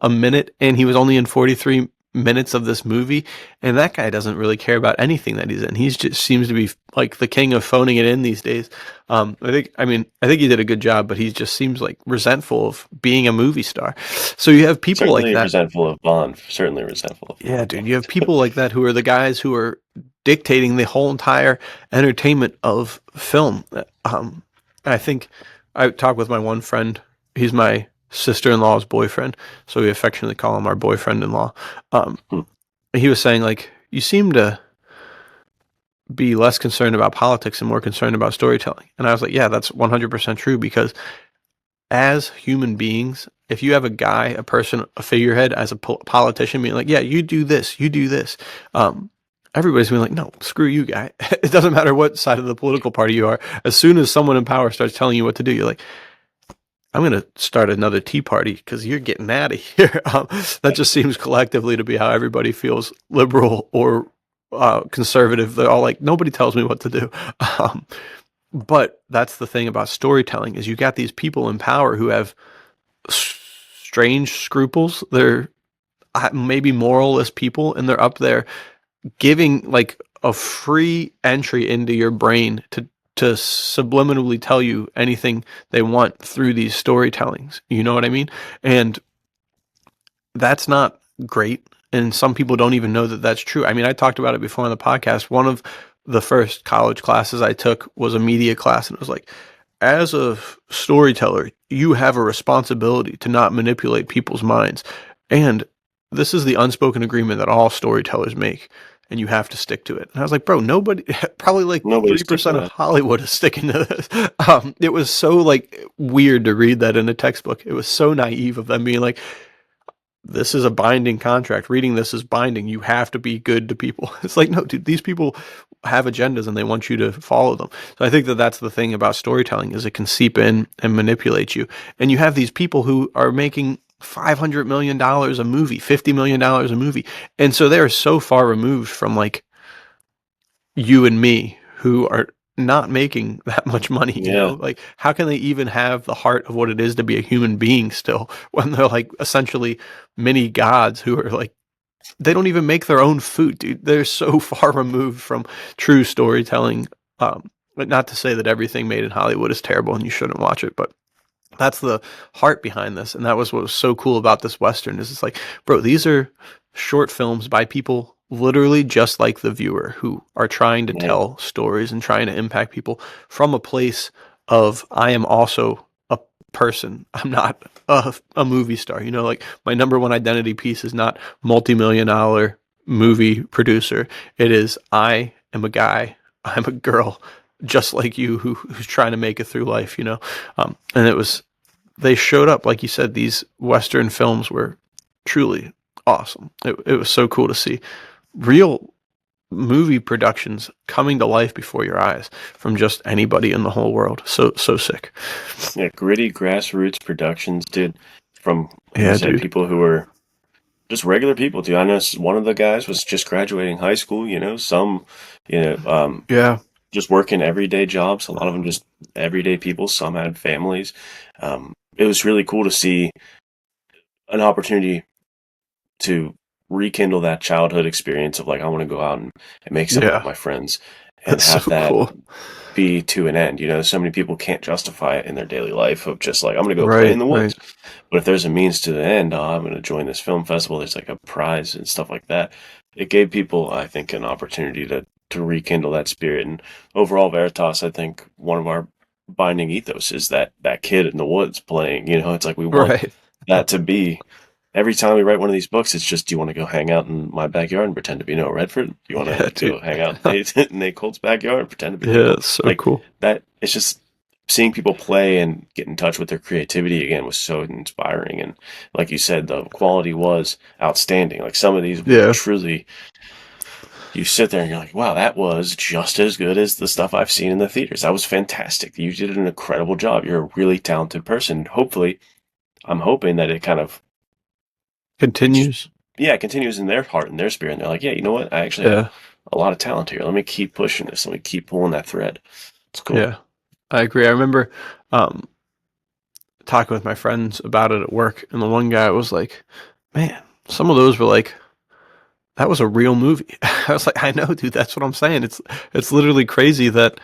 a minute, and he was only in 43 minutes of this movie. And that guy doesn't really care about anything that he's in. He's just seems to be like the king of phoning it in these days. I think he did a good job, but he just seems like resentful of being a movie star. So you have people certainly like that. resentful of Bond. Certainly resentful of Bond. Yeah, dude, you have people like that who are the guys who are dictating the whole entire entertainment of film. I think I talked with my one friend. He's my sister-in-law's boyfriend, so we affectionately call him our boyfriend-in-law. He was saying, like, you seem to be less concerned about politics and more concerned about storytelling. And I was like, yeah, that's 100% true, because as human beings, if you have a guy, a person, a figurehead as a politician being like, yeah, you do this, everybody's being like, no, screw you, guy. It doesn't matter what side of the political party you are. As soon as someone in power starts telling you what to do, you're like, I'm going to start another tea party because you're getting out of here. That just seems collectively to be how everybody feels, liberal or conservative. They're all like, nobody tells me what to do. But that's the thing about storytelling, is you got these people in power who have strange scruples. They're maybe moralless people, and they're up there giving like a free entry into your brain to subliminally tell you anything they want through these storytellings. You know what I mean? And that's not great. And some people don't even know that that's true. I mean, I talked about it before on the podcast. One of the first college classes I took was a media class, and it was like, as a storyteller, you have a responsibility to not manipulate people's minds. And this is the unspoken agreement that all storytellers make, and you have to stick to it. And I was like, bro, probably like 3% of Hollywood is sticking to this. It was so like weird to read that in a textbook. It was so naive of them being like, this is a binding contract. Reading this is binding. You have to be good to people. It's like, no, dude, these people have agendas and they want you to follow them. So I think that that's the thing about storytelling, is it can seep in and manipulate you. And you have these people who are making $500 million a movie, $50 million a movie. And so they're so far removed from like you and me, who are not making that much money. You know, like, how can they even have the heart of what it is to be a human being still, when they're like essentially mini gods who are like, they don't even make their own food, dude. They're so far removed from true storytelling. But not to say that everything made in Hollywood is terrible and you shouldn't watch it, but that's the heart behind this. And that was what was so cool about this Western, is it's like, bro, these are short films by people literally just like the viewer, who are trying to tell stories and trying to impact people from a place of, I am also a person. I'm not a movie star. You know, like my number one identity piece is not multi-million-dollar movie producer. It is I am a guy. I'm a girl, just like you, who's trying to make it through life. You know, and they showed up, like you said. These Western films were truly awesome. It was so cool to see real movie productions coming to life before your eyes from just anybody in the whole world. So sick. Yeah, gritty grassroots productions, dude. From like Yeah, you said, dude. people who were just regular people, dude. I know one of the guys was just graduating high school. Some, Yeah. just working everyday jobs. A lot of them just everyday people. Some had families. It was really cool to see an opportunity to rekindle that childhood experience of like, I want to go out and make something with Yeah. my friends and That's so have that cool. be to an end. So many people can't justify it in their daily life of just like, I'm going to go play in Right. the Right. woods. But if there's a means to the end, I'm going to join this film festival. There's like a prize and stuff like that. It gave people, I think, an opportunity to rekindle that spirit. And overall, Veritas, I think one of our binding ethos is that kid in the woods playing. It's like we want Right. that to be. Every time we write one of these books, it's just, do you want to go hang out in my backyard and pretend to be Noah Redford? Do you want Yeah, to dude. go hang out in Nate Colt's backyard and pretend to be Nate Yeah, Colt? it's so Like cool. that, it's just seeing people play and get in touch with their creativity again was so inspiring. And like you said, the quality was outstanding. Like some of these were Yeah. truly, you sit there and you're like, wow, that was just as good as the stuff I've seen in the theaters. That was fantastic. You did an incredible job. You're a really talented person. Hopefully, I'm hoping that it kind of Continues. continues in their heart and their spirit. And they're like, yeah, you know what? I actually have Yeah. a lot of talent here. Let me keep pushing this. Let me keep pulling that thread. It's cool. Yeah. I agree. I remember talking with my friends about it at work, and the one guy was like, man, some of those were like, that was a real movie. I was like, I know, dude, that's what I'm saying. It's literally crazy that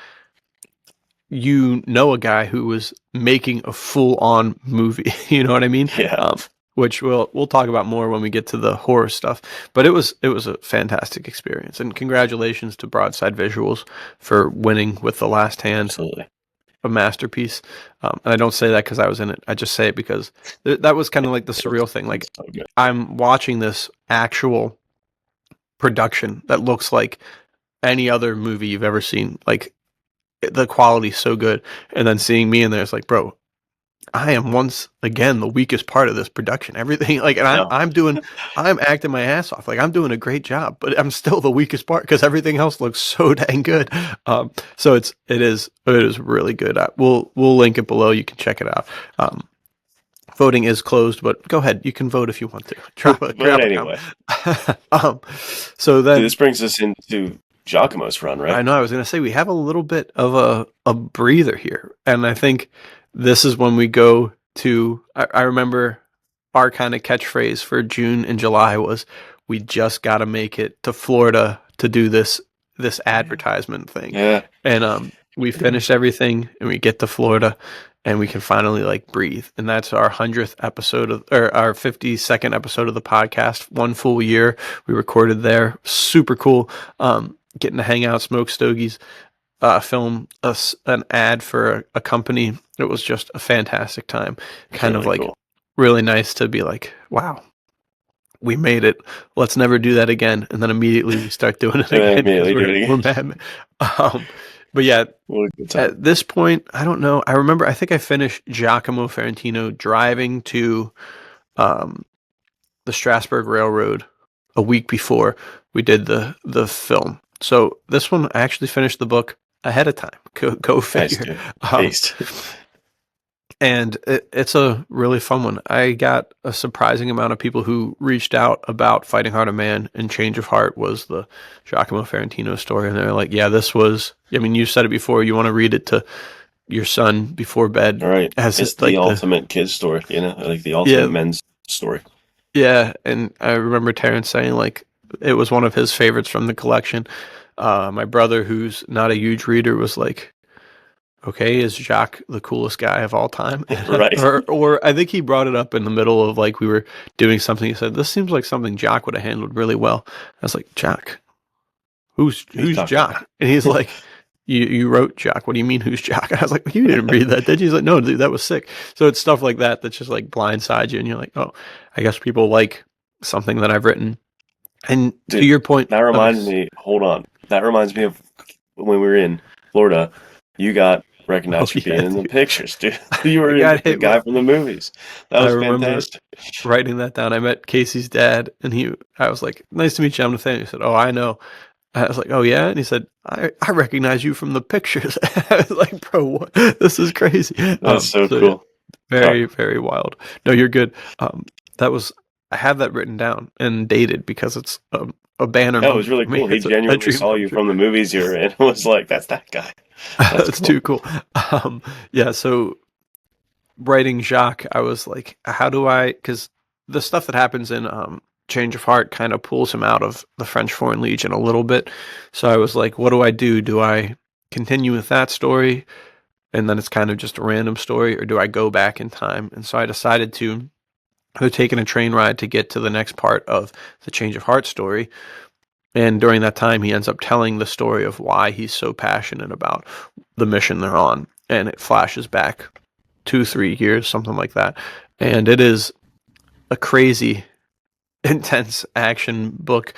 you know a guy who was making a full on movie. You know what I mean? Yeah. Which we'll talk about more when we get to the horror stuff. But it was a fantastic experience, and congratulations to Broadside Visuals for winning with The Last Hand, Absolutely. a masterpiece. And I don't say that because I was in it. I just say it because that was kind of like the surreal thing. Like So good. I'm watching this actual production that looks like any other movie you've ever seen. Like the quality's so good, and then seeing me in there, it's like, bro, I am once again the weakest part of this production. Everything like, and No. I'm acting my ass off. Like I'm doing a great job, but I'm still the weakest part because everything else looks so dang good. So it is really good. We'll link it below. You can check it out. Voting is closed, but go ahead. You can vote if you want to. Drop a anyway. comment. So then, Dude, this brings us into Giacomo's run, right? I know I was going to say we have a little bit of a breather here, and I think this is when we go to. I remember our kind of catchphrase for June and July was, "We just got to make it to Florida to do this advertisement thing." Yeah. And we finished everything, and we get to Florida, and we can finally like breathe. And that's our 100th episode or our 52nd episode of the podcast. 1 full year we recorded there. Super cool. Getting to hang out, smoke stogies, film an ad for a company. It was just a fantastic time. Kind of really like cool. really nice to be like, wow, we made it. Let's never do that again. And then immediately we start doing it again. Immediately do it again. We're mad. But yeah, What a good time. at this point, I don't know. I remember, I think I finished Giacomo Ferrantino driving to the Strasbourg Railroad a week before we did the film. So this one, I actually finished the book ahead of time. Go Nice, figure. dude. Um, Taste. and it's a really fun one. I got a surprising amount of people who reached out about Fighting Heart of Man, and Change of Heart was the Giacomo Ferrantino story. And they're like, yeah, this was, I mean, you said it before, you want to read it to your son before bed. All right. As It's like the ultimate kid's story, like the ultimate men's story. Yeah, and I remember Terrence saying like it was one of his favorites from the collection. My brother, who's not a huge reader, was like, okay, is Jacques the coolest guy of all time? Right. or I think he brought it up in the middle of like we were doing something. He said, this seems like something Jacques would have handled really well. I was like, Jacques? Who's talking Jacques? about? And he's like, you wrote Jock. What do you mean, who's Jock? I was like, you didn't read that, did you? He's like, no, dude, that was sick. So it's stuff like that that's just like blindsides you, and you're like, oh, I guess people like something that I've written. And Dude, to your point, that reminds me. Hold on, that reminds me of when we were in Florida. You got recognized for being in the pictures, dude. You were the guy from the movies. That was fantastic. Writing that down. I met Casey's dad, and I was like, nice to meet you, I'm Nathaniel. He said, oh, I know. I was like, oh yeah? And he said, I recognize you from the pictures. I was like, bro, what? This is crazy. That's so cool. Very, very wild. No, you're good. I have that written down and dated because it's a banner. That was really cool. He genuinely saw you from the movies you were in and was like, that's that guy. That's too cool. Yeah, so writing Jacques, I was like, because the stuff that happens in Change of Heart kind of pulls him out of the French Foreign Legion a little bit. So I was like, what do I do? Do I continue with that story and then it's kind of just a random story, or do I go back in time? And so I decided to take a train ride to get to the next part of the Change of Heart story. And during that time, he ends up telling the story of why he's so passionate about the mission they're on. And it flashes back 2-3 years, something like that. And it is a crazy, intense action book.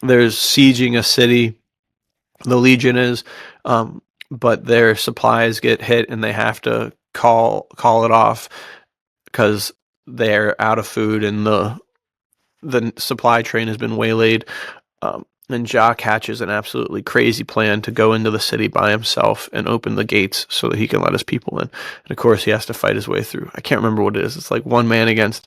There's sieging a city, the Legion is, but their supplies get hit and they have to call it off because they're out of food and the supply train has been waylaid. And Jacques hatches an absolutely crazy plan to go into the city by himself and open the gates so that he can let his people in. And of course, he has to fight his way through. I can't remember what it is. It's like one man against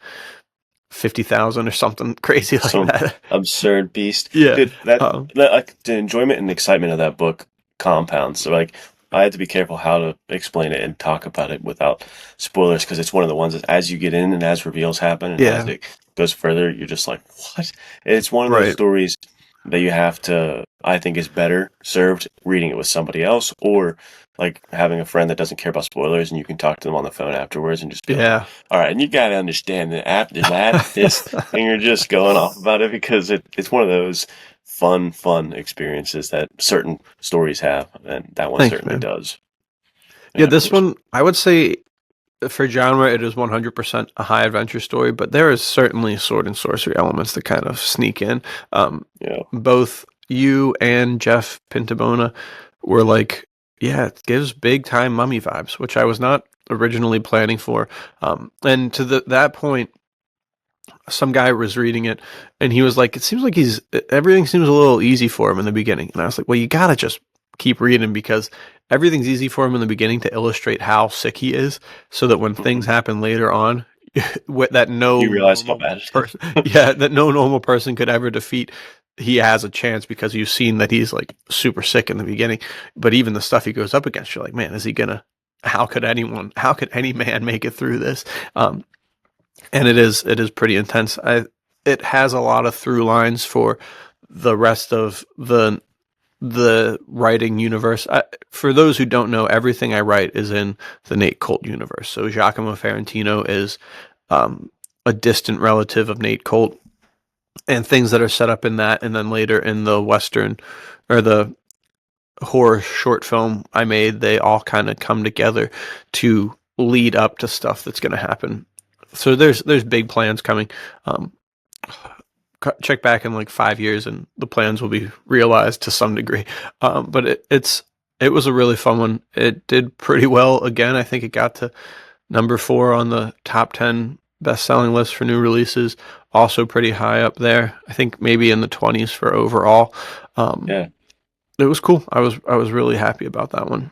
50,000 or something crazy like that. Absurd beast. Yeah. Dude, the enjoyment and excitement of that book compounds. So, like, I had to be careful how to explain it and talk about it without spoilers, because it's one of the ones that as you get in and as reveals happen and as it goes further, you're just like, what? It's one of those stories that you have to, I think, is better served reading it with somebody else, or like having a friend that doesn't care about spoilers and you can talk to them on the phone afterwards and just be like, all right, and you got to understand that after that, this, and you're just going off about it because it's one of those fun experiences that certain stories have, and that one certainly does. Yeah, this one, I would say for genre, it is 100% a high adventure story, but there is certainly sword and sorcery elements that kind of sneak in. Both you and Jeff Pintabona were like, yeah, it gives big time Mummy vibes, which I was not originally planning for. And to that point, some guy was reading it and he was like, it seems like everything seems a little easy for him in the beginning. And I was like, well, you gotta just keep reading because everything's easy for him in the beginning to illustrate how sick he is, so that when things happen later on, that you realize how bad person, that no normal person could ever defeat, he has a chance because you've seen that he's like super sick in the beginning. But even the stuff he goes up against, you're like, man, how could any man make it through this? And it is pretty intense. It has a lot of through lines for the rest of the writing universe. For those who don't know, everything I write is in the Nate Colt universe. So Giacomo Ferrantino is a distant relative of Nate Colt, and things that are set up in that, and then later in the Western or the horror short film I made, they all kind of come together to lead up to stuff that's going to happen. So there's big plans coming. Check back in like 5 years and the plans will be realized to some degree. But it was a really fun one. It did pretty well. Again, I think it got to number 4 on the top 10 best-selling list for new releases. Also pretty high up there. I think maybe in the 20s for overall. It was cool. I was really happy about that one.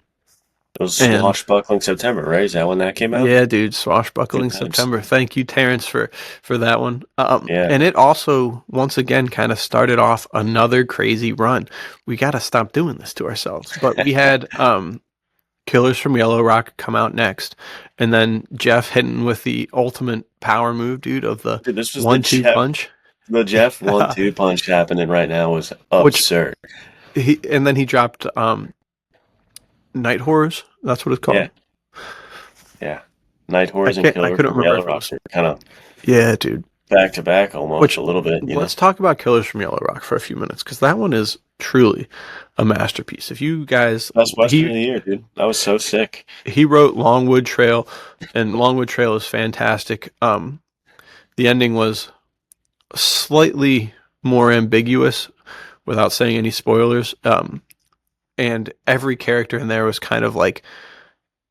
It was Swashbuckling September, right? Is that when that came out? Yeah, dude, Swashbuckling September. Thank you, Terrence, for that one. And it also, once again, kind of started off another crazy run. We got to stop doing this to ourselves. But we had Killers from Yellow Rock come out next. And then Jeff hitting with the ultimate power move, dude, of the 1-2 punch. The Jeff 1-2 punch happening right now was absurd. And then he dropped... Night Horrors, that's what it's called. Yeah. Night Horrors and Killers from Yellow Rock are kind of dude, back to back almost a little bit. Let's talk about Killers from Yellow Rock for a few minutes, because that one is truly a masterpiece. If you guys, Best Western of the year, dude. That was so sick. he wrote Longwood Trail, and Longwood Trail is fantastic. The ending was slightly more ambiguous, without saying any spoilers. And every character in there was kind of like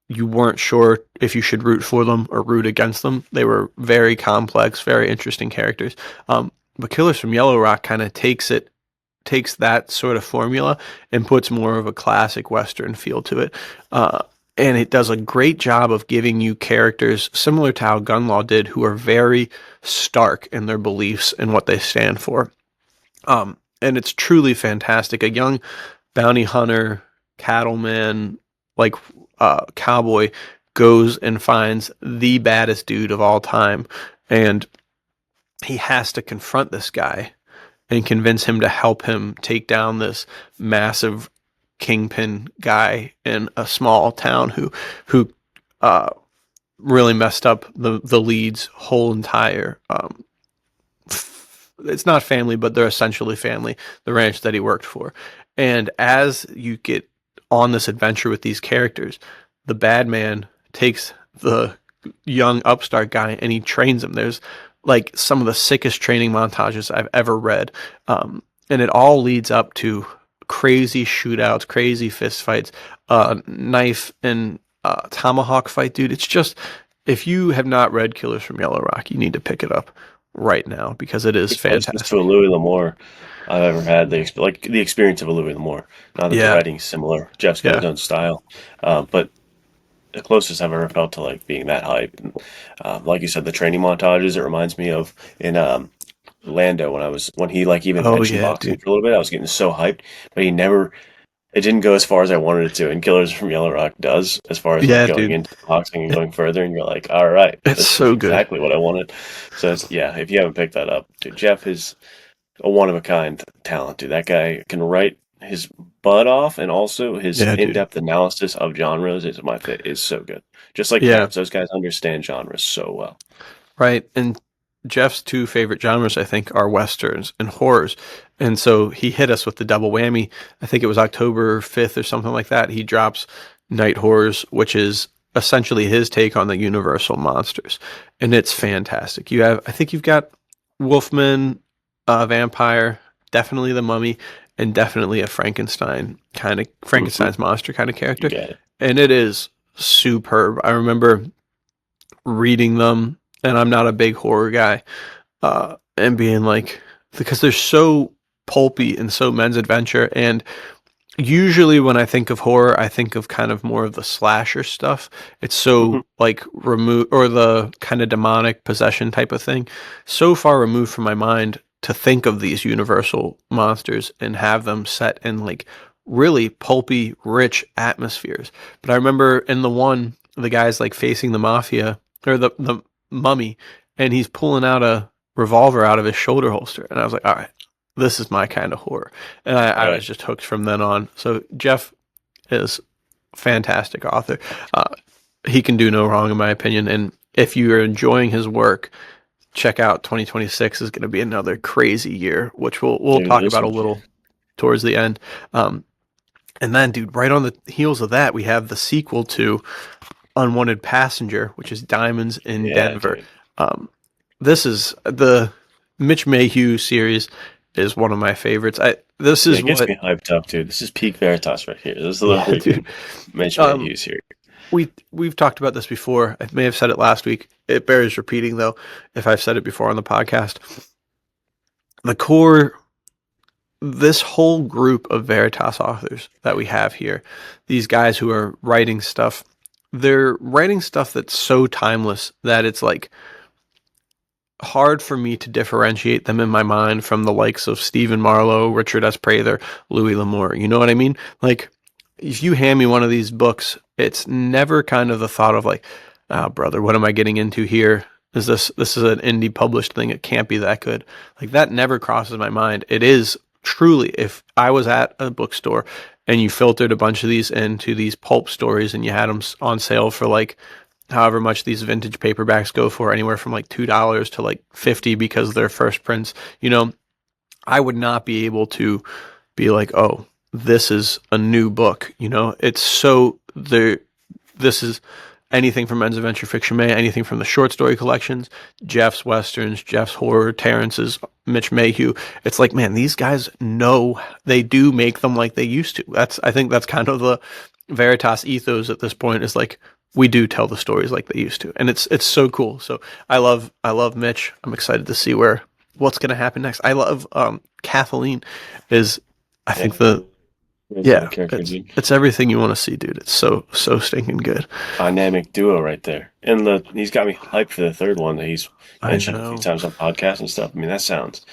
you weren't sure if you should root for them or root against them. They were very complex, very interesting characters. But Killers from Yellow Rock kind of takes that sort of formula and puts more of a classic Western feel to it. And it does a great job of giving you characters similar to how Gun Law did, who are very stark in their beliefs and what they stand for. And it's truly fantastic. A young bounty hunter, cattleman, like cowboy, goes and finds the baddest dude of all time, and he has to confront this guy and convince him to help him take down this massive kingpin guy in a small town who really messed up the lead's whole entire it's not family, but they're essentially family, the ranch that he worked for. And as you get on this adventure with these characters, the bad man takes the young upstart guy and he trains him. There's like some of the sickest training montages I've ever read. And it all leads up to crazy shootouts, crazy fist fights, knife and tomahawk fight, dude. It's just, if you have not read Killers from Yellow Rock, you need to pick it up right now because it is It's closest fantastic. to a Louis L'Amour I've ever had. The experience of a Louis L'Amour. Not that the writing's similar. Jeff's got his own style, but the closest I've ever felt to like being that hype. And, like you said, the training montages. It reminds me of in Lando when he like even mentioned boxing for a little bit. I was getting so hyped, but he never. It didn't go as far as I wanted it to, and Killers from Yellow Rock does, as far as like going into boxing and going further, and you're like, all right, it's so good. Exactly what I wanted. So if you haven't picked that up, dude, Jeff is a one-of-a-kind talent, dude. That guy can write his butt off, and also his in-depth analysis of genres is so good. Just like Cabs, those guys understand genres so well. Right, and Jeff's two favorite genres, I think, are westerns and horrors. And so he hit us with the double whammy. I think it was October 5th or something like that. He drops Night Horrors, which is essentially his take on the Universal monsters. And it's fantastic. I think you've got Wolfman, vampire, definitely the Mummy, and definitely a Frankenstein's monster kind of character. And it is superb. I remember reading them, and I'm not a big horror guy, and being like, because they're so pulpy and so men's adventure, and usually when I think of horror, I think of kind of more of the slasher stuff. It's so like removed, or the kind of demonic possession type of thing, so far removed from my mind to think of these Universal monsters and have them set in like really pulpy, rich atmospheres. But I remember in the guy's like facing the mafia, or the mummy, and he's pulling out a revolver out of his shoulder holster. And I was like, all right, this is my kind of horror. And I was just hooked from then on. So Jeff is a fantastic author. He can do no wrong, in my opinion. And if you are enjoying his work, check out 2026 is going to be another crazy year, which we'll talk about a little towards the end. And then, dude, right on the heels of that, we have the sequel to Unwanted Passenger, which is Diamonds in Denver. This is the Mitch Mayhew series is one of my favorites. This is gets me hyped up, dude. This is peak Veritas right here. This is literally Mitch Mayhew's here. We've talked about this before. I may have said it last week. It bears repeating, though, if I've said it before on the podcast. This whole group of Veritas authors that we have here, these guys who are writing stuff, they're writing stuff that's so timeless that it's like hard for me to differentiate them in my mind from the likes of Stephen Marlowe, Richard S. Prather, Louis L'Amour. You know what I mean? Like, if you hand me one of these books, it's never kind of the thought of like, oh, brother, what am I getting into here? This is an indie published thing. It can't be that good. Like, that never crosses my mind. It is truly, if I was at a bookstore and you filtered a bunch of these into these pulp stories and you had them on sale for like however much these vintage paperbacks go for, anywhere from like $2 to like $50 because they're first prints, I would not be able to be like, oh, this is a new book. You know, it's so there. This is anything from Men's Adventure Fiction May, anything from the short story collections, Jeff's westerns, Jeff's horror, Terrence's, Mitch Mayhew. It's like, man, these guys know they do make them like they used to. I think that's kind of the Veritas ethos at this point, is like, we do tell the stories like they used to, and it's so cool. So I love Mitch. I'm excited to see what's going to happen next. I love Kathleen is I think the yeah, it's everything you want to see, dude. It's so stinking good. Dynamic duo right there. And he's got me hyped for the third one that he's mentioned a few know. times on podcasts and stuff. I mean, that sounds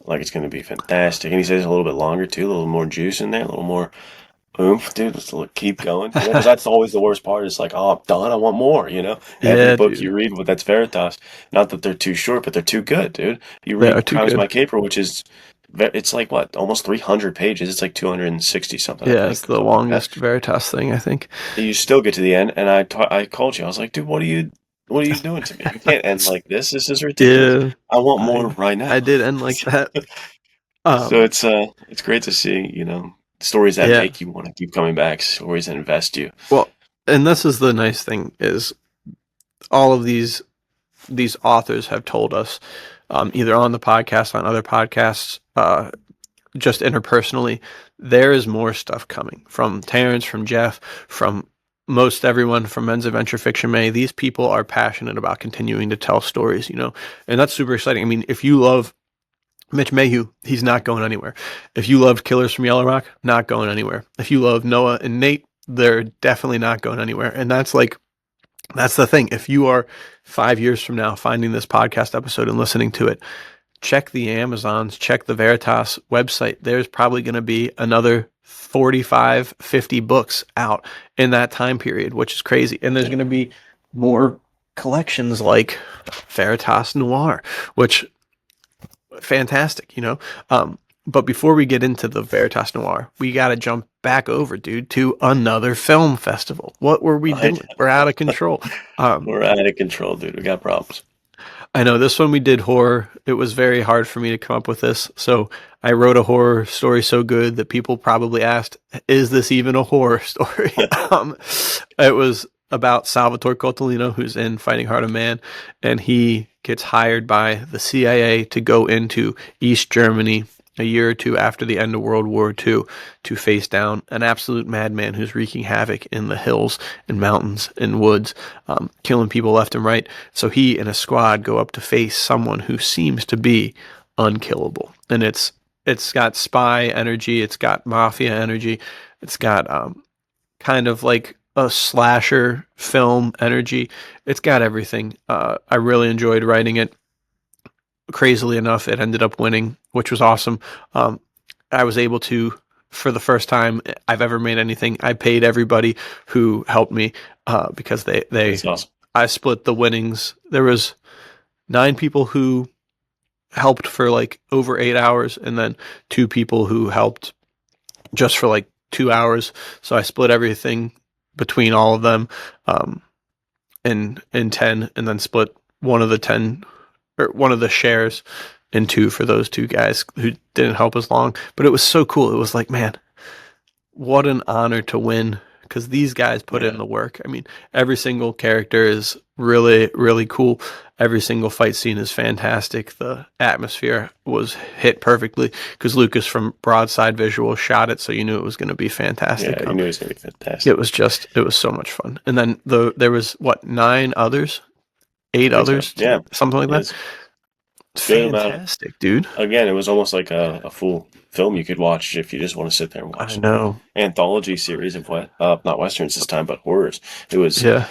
like it's going to be fantastic. And he says a little bit longer too, a little more juice in there, a little more oomph, dude. Let's keep going. Because that's always the worst part. It's like, oh, I'm done. I want more, you know? Every book dude. you read, well, that's Veritas. Not that they're too short, but they're too good, dude. You They are read too Crimes good. My Caper, which is, it's like what, almost 300 pages. It's like 260 something. I Yeah, think, it's the longest Veritas thing, I think. you still get to the end, and I called you. I was like, dude, what are you doing to me? You can't end like this. This is ridiculous. Yeah, I want more right now. I did end like that. So it's great to see, you know, stories that Yeah. make you want to keep coming back, stories that invest you. Well, and this is the nice thing, is all of these authors have told us, either on the podcast, on other podcasts, just interpersonally, there is more stuff coming from Terrence, from Jeff, from most everyone, from Men's Adventure Fiction May. These people are passionate about continuing to tell stories, you know, and that's super exciting. I mean, if you love Mitch Mayhew, he's not going anywhere. If you loved Killers from Yellow Rock, not going anywhere. If you love Noah and Nate, they're definitely not going anywhere. And that's the thing. If you are 5 years from now finding this podcast episode and listening to it, check the Amazons, check the Veritas website. There's probably going to be another 45, 50 books out in that time period, which is crazy. And there's going to be more collections like Veritas Noir, which fantastic, you know? But before we get into the Veritas Noir, we got to jump back over, dude, to another film festival. What were we doing? We're out of control. We're out of control, dude. We got problems. I know this one we did horror. It was very hard for me to come up with this. So I wrote a horror story so good that people probably asked, is this even a horror story? It was about Salvatore Cotolino, who's in Fighting Heart of Man, and he gets hired by the CIA to go into East Germany a year or two after the end of World War II to face down an absolute madman who's wreaking havoc in the hills and mountains and woods, killing people left and right. So he and a squad go up to face someone who seems to be unkillable. And it's got spy energy, it's got mafia energy, it's got kind of like a slasher film energy. It's got everything. I really enjoyed writing it. Crazily enough, it ended up winning, which was awesome. I was able to, for the first time I've ever made anything, I paid everybody who helped me because That's awesome. I split the winnings. There was 9 people who helped for like over 8 hours, and then 2 people who helped just for like 2 hours. So I split everything between all of them in 10, and then split one of the shares in 2 for those 2 guys who didn't help as long. But it was so cool. It was like, man, what an honor to win, because these guys put in the work. I mean, every single character is really, really cool. Every single fight scene is fantastic. The atmosphere was hit perfectly because Lucas from Broadside Visual shot it, so you knew it was going to be fantastic. Yeah, you knew it was going to be fantastic. It was so much fun. And then there was, what, 9 others? 8 others? So. Yeah. Something like that. Fantastic, dude. Again, it was almost like a full film you could watch if you just want to sit there and watch. I know. Anthology series of not westerns this time, but horrors. It was. Yeah.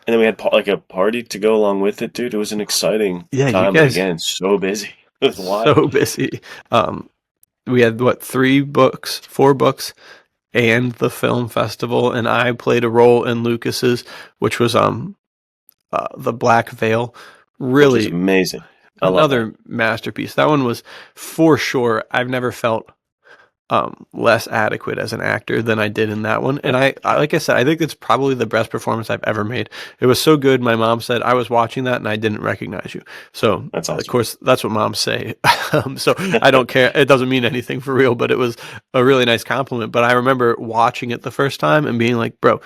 And then we had like a party to go along with it, dude. It was an exciting time. You guys, again, so busy. It was wild. So busy. We had 4 books, and the film festival, and I played a role in Lucas's, which was the Black Veil. Really amazing. Another masterpiece. That one was for sure. I've never felt less adequate as an actor than I did in that one. And I like I said, I think it's probably the best performance I've ever made. It was so good. My mom said I was watching that and I didn't recognize you. So That's awesome. of course that's what moms say. So I don't care. It doesn't mean anything for real, but it was a really nice compliment. But I remember watching it the first time and being like, bro,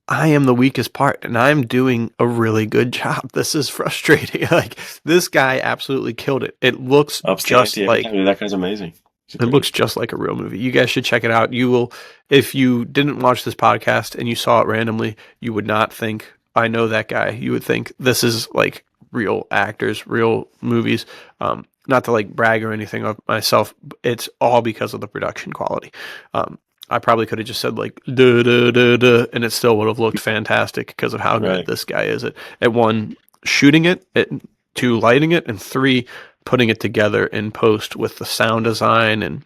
I am the weakest part and I'm doing a really good job. This is frustrating. Like this guy absolutely killed it. It looks just like that guy's amazing. it looks just like a real movie. You guys should check it out. You will, if you didn't watch this podcast and you saw it randomly, you would not think, I know that guy. You would think this is like real actors, real movies. Not to like brag or anything of myself. It's all because of the production quality. I probably could have just said like duh, duh, duh, duh, and it still would have looked fantastic because of how good this guy is at one, shooting it, at two, lighting it, and three, putting it together in post with the sound design. And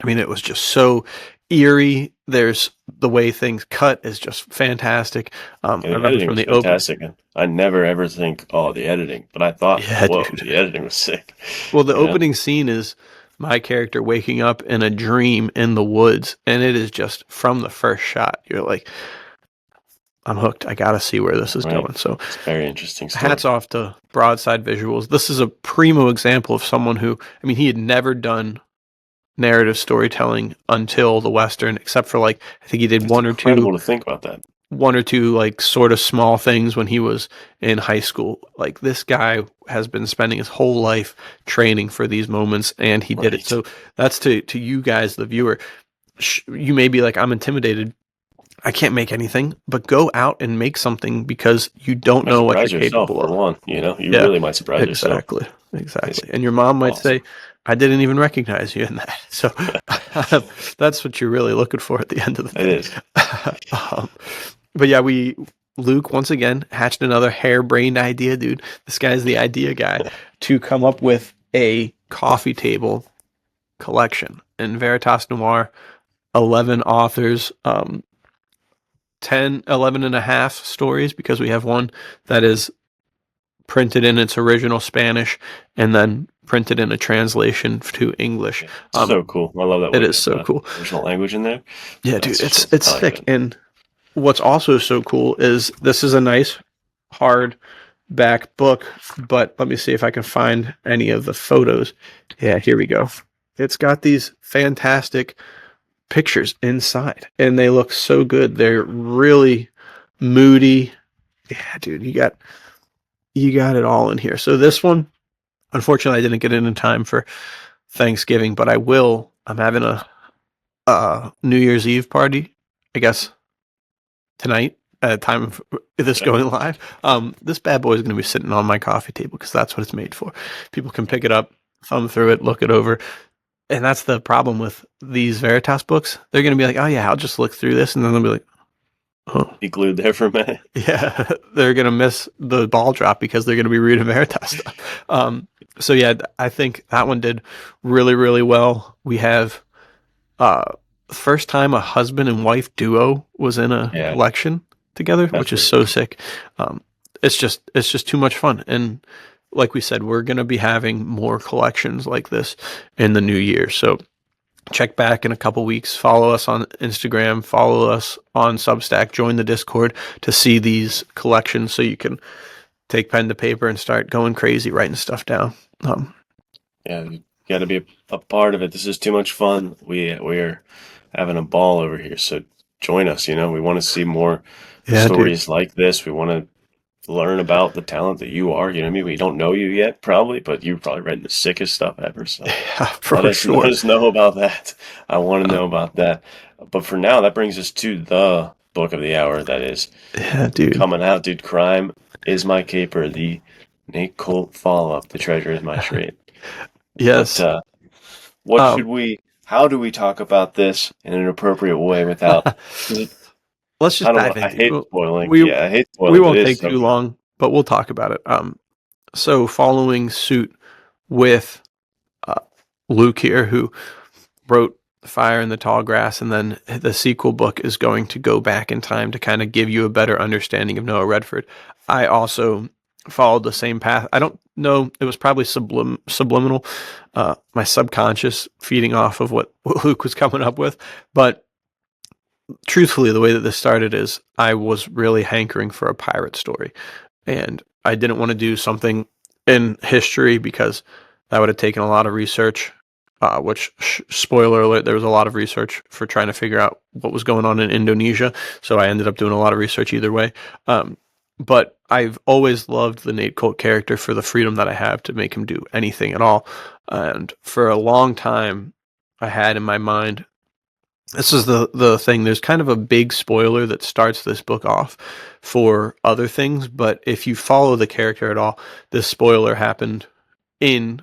I mean, it was just so eerie. There's the way things cut is just fantastic. I remember from the fantastic. I never ever think, oh, the editing, but I thought, whoa, dude, the editing was sick. Well, the opening scene is my character waking up in a dream in the woods, and it is just from the first shot. You're like, I'm hooked. I got to see where this is going. So it's very interesting story. Hats off to Broadside Visuals. This is a primo example of someone who, I mean, he had never done narrative storytelling until the Western, except for like, I think he did one or two. Incredible to think about that. One or two like sort of small things when he was in high school. Like this guy has been spending his whole life training for these moments, and he did it. So that's to you guys, the viewer. You may be like, I'm intimidated. I can't make anything, but go out and make something because you don't know what you're capable of. One, you know, you really might surprise yourself. Exactly. And your mom might say, I didn't even recognize you in that. So that's what you're really looking for at the end of the day. It is. But yeah, Luke once again hatched another harebrained idea, dude. This guy's the idea guy to come up with a coffee table collection. In Veritas Noir, 11 authors, 11 and a half stories, because we have one that is printed in its original Spanish and then printed in a translation to English. So cool. I love that. It is so cool. Original language in there. Yeah, dude, it's sick. And what's also so cool is this is a nice hardback book, but let me see if I can find any of the photos. Yeah, here we go. It's got these fantastic pictures inside, and they look so good. They're really moody. Yeah, dude, you got it all in here. So this one, unfortunately, I didn't get it in time for Thanksgiving, but I will. I'm having a New Year's Eve party, I guess, tonight at the time of this going live. This bad boy is going to be sitting on my coffee table because that's what it's made for. People can pick it up, thumb through it, look it over. And that's the problem with these Veritas books. They're going to be like, oh yeah, I'll just look through this. And then they'll be like, oh. Be glued there for a minute. Yeah, they're going to miss the ball drop because they're going to be reading Veritas stuff. So yeah, I think that one did really, really well. We have first time a husband and wife duo was in a collection together, which is so sick. It's just too much fun. And like we said, we're going to be having more collections like this in the new year. So check back in a couple weeks, follow us on Instagram, follow us on Substack, join the Discord to see these collections so you can take pen to paper and start going crazy, writing stuff down. Yeah, you got to be a part of it. This is too much fun. We're having a ball over here. So join us. You know, we want to see more stories like this. We want to learn about the talent that you are. You know what I mean? We don't know you yet, probably, but you've probably read the sickest stuff ever. So let us know about that. I want to know about that. But for now, that brings us to the book of the hour. That is coming out, dude. Crime is My Caper, the Nate Colt follow-up. The Treasure is My Trade. Yes. But, how do we talk about this in an appropriate way without... Let's just dive into it. I hate spoiling. I hate spoiling. We won't take too long, but we'll talk about it. So following suit with Luke here, who wrote Fire in the Tall Grass, and then the sequel book is going to go back in time to kind of give you a better understanding of Noah Redford. I also followed the same path. I don't know. It was probably subliminal, my subconscious feeding off of what Luke was coming up with. But truthfully, the way that this started is I was really hankering for a pirate story, and I didn't want to do something in history because that would have taken a lot of research. Which, spoiler alert, there was a lot of research for trying to figure out what was going on in Indonesia. So I ended up doing a lot of research either way. But I've always loved the Nate Colt character for the freedom that I have to make him do anything at all. And for a long time, I had in my mind, this is the thing. There's kind of a big spoiler that starts this book off for other things, but if you follow the character at all, this spoiler happened in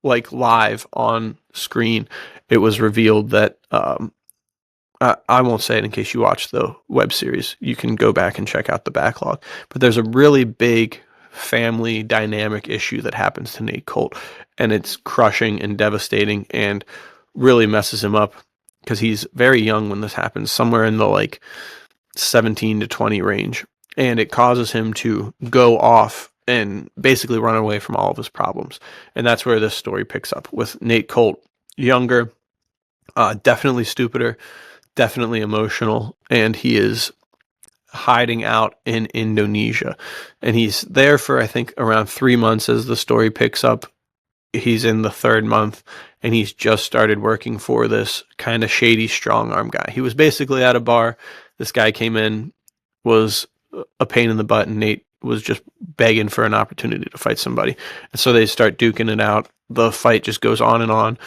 like live on screen. It was revealed that I won't say it in case you watch the web series. You can go back and check out the backlog. But there's a really big family dynamic issue that happens to Nate Colt, and it's crushing and devastating and really messes him up because he's very young when this happens, somewhere in the like 17 to 20 range. And it causes him to go off and basically run away from all of his problems. And that's where this story picks up with Nate Colt, younger, definitely stupider, definitely emotional, and he is hiding out in Indonesia. And he's there for, I think, around 3 months as the story picks up. He's in the 3rd month, and he's just started working for this kind of shady strong arm guy. He was basically at a bar. This guy came in, was a pain in the butt, and Nate was just begging for an opportunity to fight somebody. And so they start duking it out. The fight just goes on and on.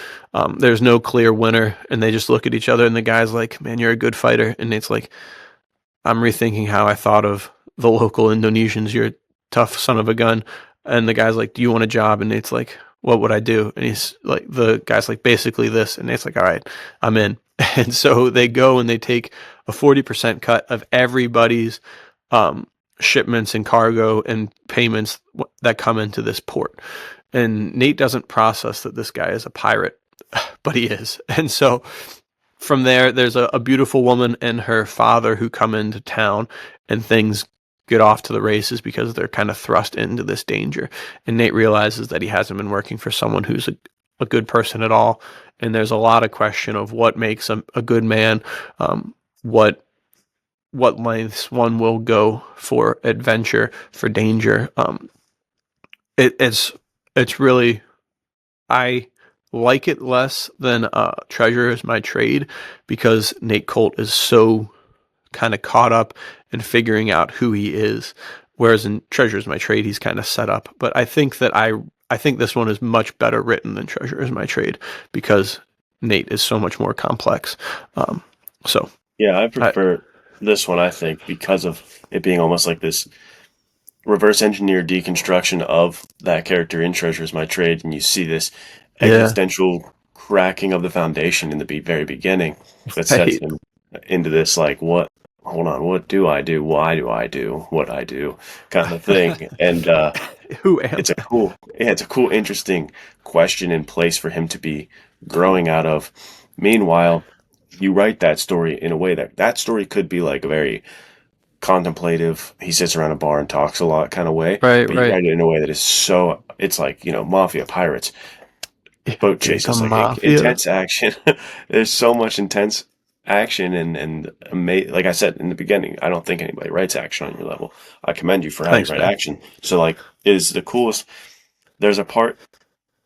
There's no clear winner, and they just look at each other, and the guy's like, man, you're a good fighter. And Nate's like, I'm rethinking how I thought of the local Indonesians. You're a tough son of a gun. And the guy's like, do you want a job? And Nate's like, what would I do? And he's like, the guy's like, basically this. And Nate's like, all right, I'm in. And so they go and they take a 40% cut of everybody's shipments and cargo and payments that come into this port. And Nate doesn't process that this guy is a pirate, but he is. And so from there's a beautiful woman and her father who come into town, and things get off to the races because they're kind of thrust into this danger. And Nate realizes that he hasn't been working for someone who's a good person at all. And there's a lot of question of what makes a good man, what lengths one will go for adventure, for danger. It's really, I like it less than Treasure is My Trade, because Nate Colt is so kind of caught up in figuring out who he is, whereas in Treasure is My Trade he's kind of set up. But I think that I think this one is much better written than Treasure is My Trade because Nate is so much more complex. So yeah, I prefer this one, I think, because of it being almost like this reverse engineered deconstruction of that character in Treasure is My Trade, and you see this existential cracking of the foundation in the very beginning that sets him into this like, what do I do, why do I do what I do kind of thing. And it's a cool interesting question in place for him to be growing out of. Meanwhile, you write that story in a way that story could be like a very contemplative, he sits around a bar and talks a lot kind of way, but you write it in a way that is so, it's like, mafia, pirates, boat chases, like intense action. There's so much intense action and like I said in the beginning, I don't think anybody writes action on your level. I commend you for having to write action. So like, it is the coolest. There's a part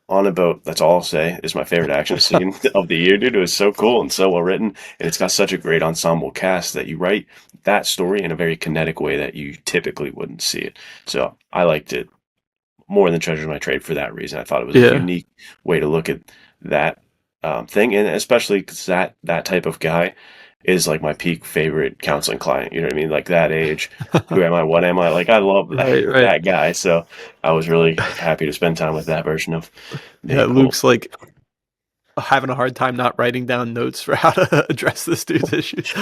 on a boat, that's all I'll say, is my favorite action scene of the year, dude. It was so cool and so well written, and it's got such a great ensemble cast that you write that story in a very kinetic way that you typically wouldn't see it. So I liked it more than Treasure My Trade for that reason. I thought it was a unique way to look at that thing, and especially because that type of guy is like my peak favorite counseling client. You know what I mean? Like that age, who am I? What am I? Like I love that guy. So I was really happy to spend time with that version of Nate Colt. Luke's like having a hard time not writing down notes for how to address this dude's issues.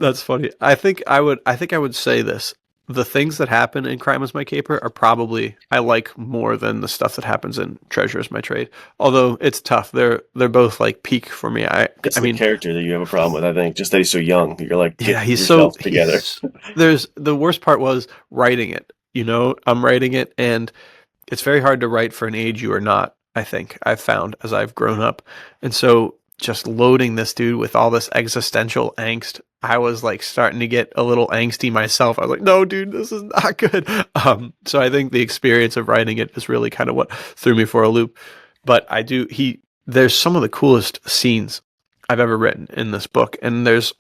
That's funny. I think I would say this. The things that happen in Crime is My Caper are probably I like more than the stuff that happens in Treasure is My Trade. Although it's tough. They're both like peak for me. I mean, character that you have a problem with, I think. Just that he's so young. You're like, he's so together. The worst part was writing it. I'm writing it, and it's very hard to write for an age you are not, I think I've found as I've grown up. And so just loading this dude with all this existential angst, I was like starting to get a little angsty myself. I was like, no, dude, this is not good. So I think the experience of writing it is really kind of what threw me for a loop. But there's some of the coolest scenes I've ever written in this book. And there's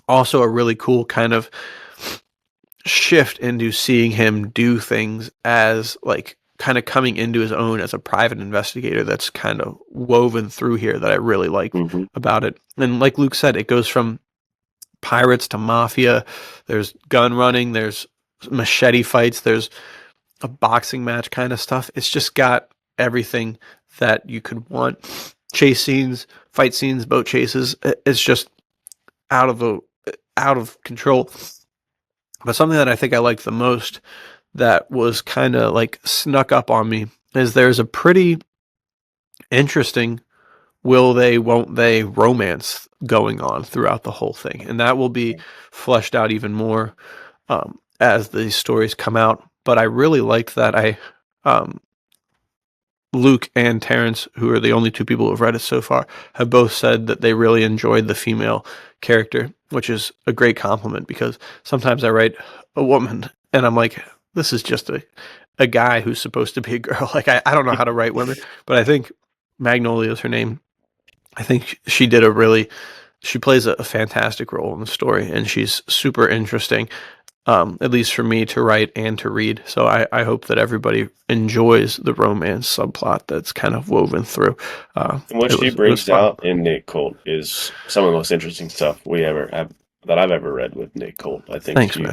also a really cool kind of shift into seeing him do things as like kind of coming into his own as a private investigator that's kind of woven through here that I really like about it. And like Luke said, it goes from pirates to mafia. There's gun running, there's machete fights, there's a boxing match kind of stuff. It's just got everything that you could want. Chase scenes, fight scenes, boat chases. It's just out of control. But something that I think I liked the most that was kind of like snuck up on me is there's a pretty interesting will they, won't they romance going on throughout the whole thing. And that will be fleshed out even more as these stories come out. But I really liked that Luke and Terrence, who are the only two people who have read it so far, have both said that they really enjoyed the female character, which is a great compliment because sometimes I write a woman and I'm like, this is just a guy who's supposed to be a girl. Like, I don't know how to write women, but I think Magnolia is her name. I think she plays a fantastic role in the story, and she's super interesting. At least for me to write and to read. So I hope that everybody enjoys the romance subplot that's kind of woven through. And what she brings out in Nick Colt is some of the most interesting stuff we ever have that I've ever read with Nick Colt. I think she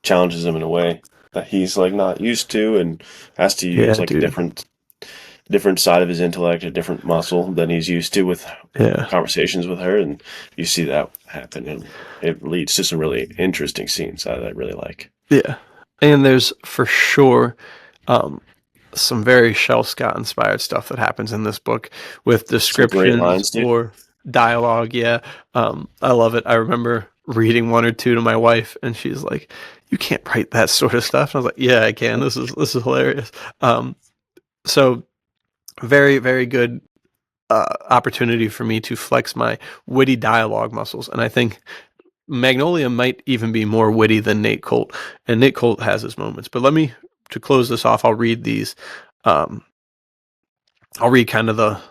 challenges him in a way that he's like not used to and has to use a different side of his intellect, a different muscle than he's used to with conversations with her, and you see that happen, and it leads to some really interesting scenes that I really like. Yeah, and there's for sure some very Shel Scott inspired stuff that happens in this book with descriptions or dialogue. Yeah, I love it. I remember reading one or two to my wife, and she's like, "You can't write that sort of stuff." And I was like, "Yeah, I can. This is hilarious." So very, very good opportunity for me to flex my witty dialogue muscles. And I think Magnolia might even be more witty than Nate Colt. And Nate Colt has his moments. But to close this off, I'll read these. I'll read kind of the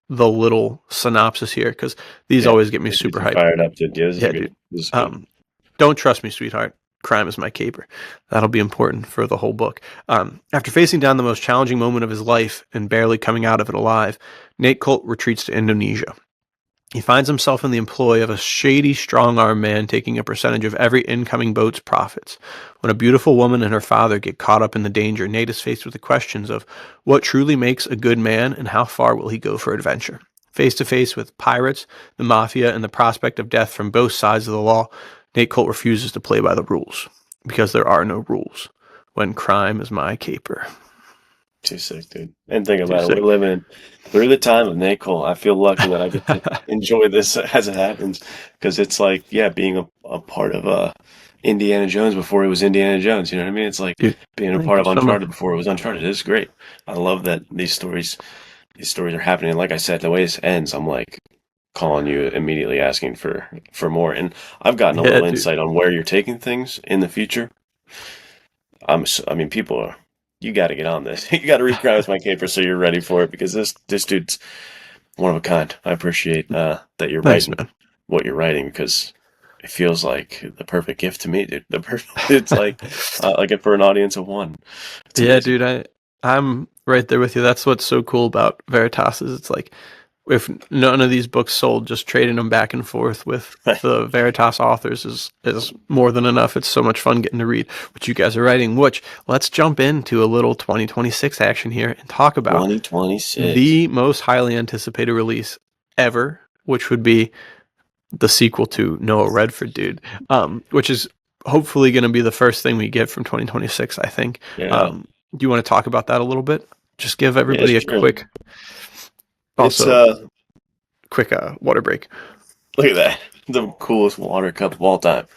little synopsis here because these always get me super hyped. Fired up, dude. Dude. Don't trust me, sweetheart. Crime is my caper. That'll be important for the whole book. After facing down the most challenging moment of his life and barely coming out of it alive, Nate Colt retreats to Indonesia. He finds himself in the employ of a shady, strong-arm man taking a percentage of every incoming boat's profits. When a beautiful woman and her father get caught up in the danger, Nate is faced with the questions of what truly makes a good man and how far will he go for adventure. Face to face with pirates, the mafia, and the prospect of death from both sides of the law, Nate Colt refuses to play by the rules, because there are no rules when crime is my caper. Too sick, dude. And think about it, we're living through the time of Nate Colt. I feel lucky that I get to enjoy this as it happens, because it's like, being a part of Indiana Jones before it was Indiana Jones, you know what I mean? It's like being a part of Uncharted before it was Uncharted. It's great. I love that these stories are happening. And like I said, the way this ends, I'm like, calling you immediately asking for more, and I've gotten a little insight on where you're taking things in the future. People you got to get on this. You got to read Crime is My Caper so you're ready for it, because this dude's one of a kind. I appreciate that you're writing what you're writing, because it feels like the perfect gift to me, dude. It's like it for an audience of one. It's amazing. Dude, I'm right there with you. That's what's so cool about Veritas is it's like, if none of these books sold, just trading them back and forth with the Veritas authors is more than enough. It's so much fun getting to read what you guys are writing, which let's jump into a little 2026 action here and talk about 2026, the most highly anticipated release ever, which would be the sequel to Noah Redford, dude, which is hopefully going to be the first thing we get from 2026, I think. Yeah. Do you want to talk about that a little bit? Just give everybody a quick... quick water break. Look at that. The coolest water cup of all time.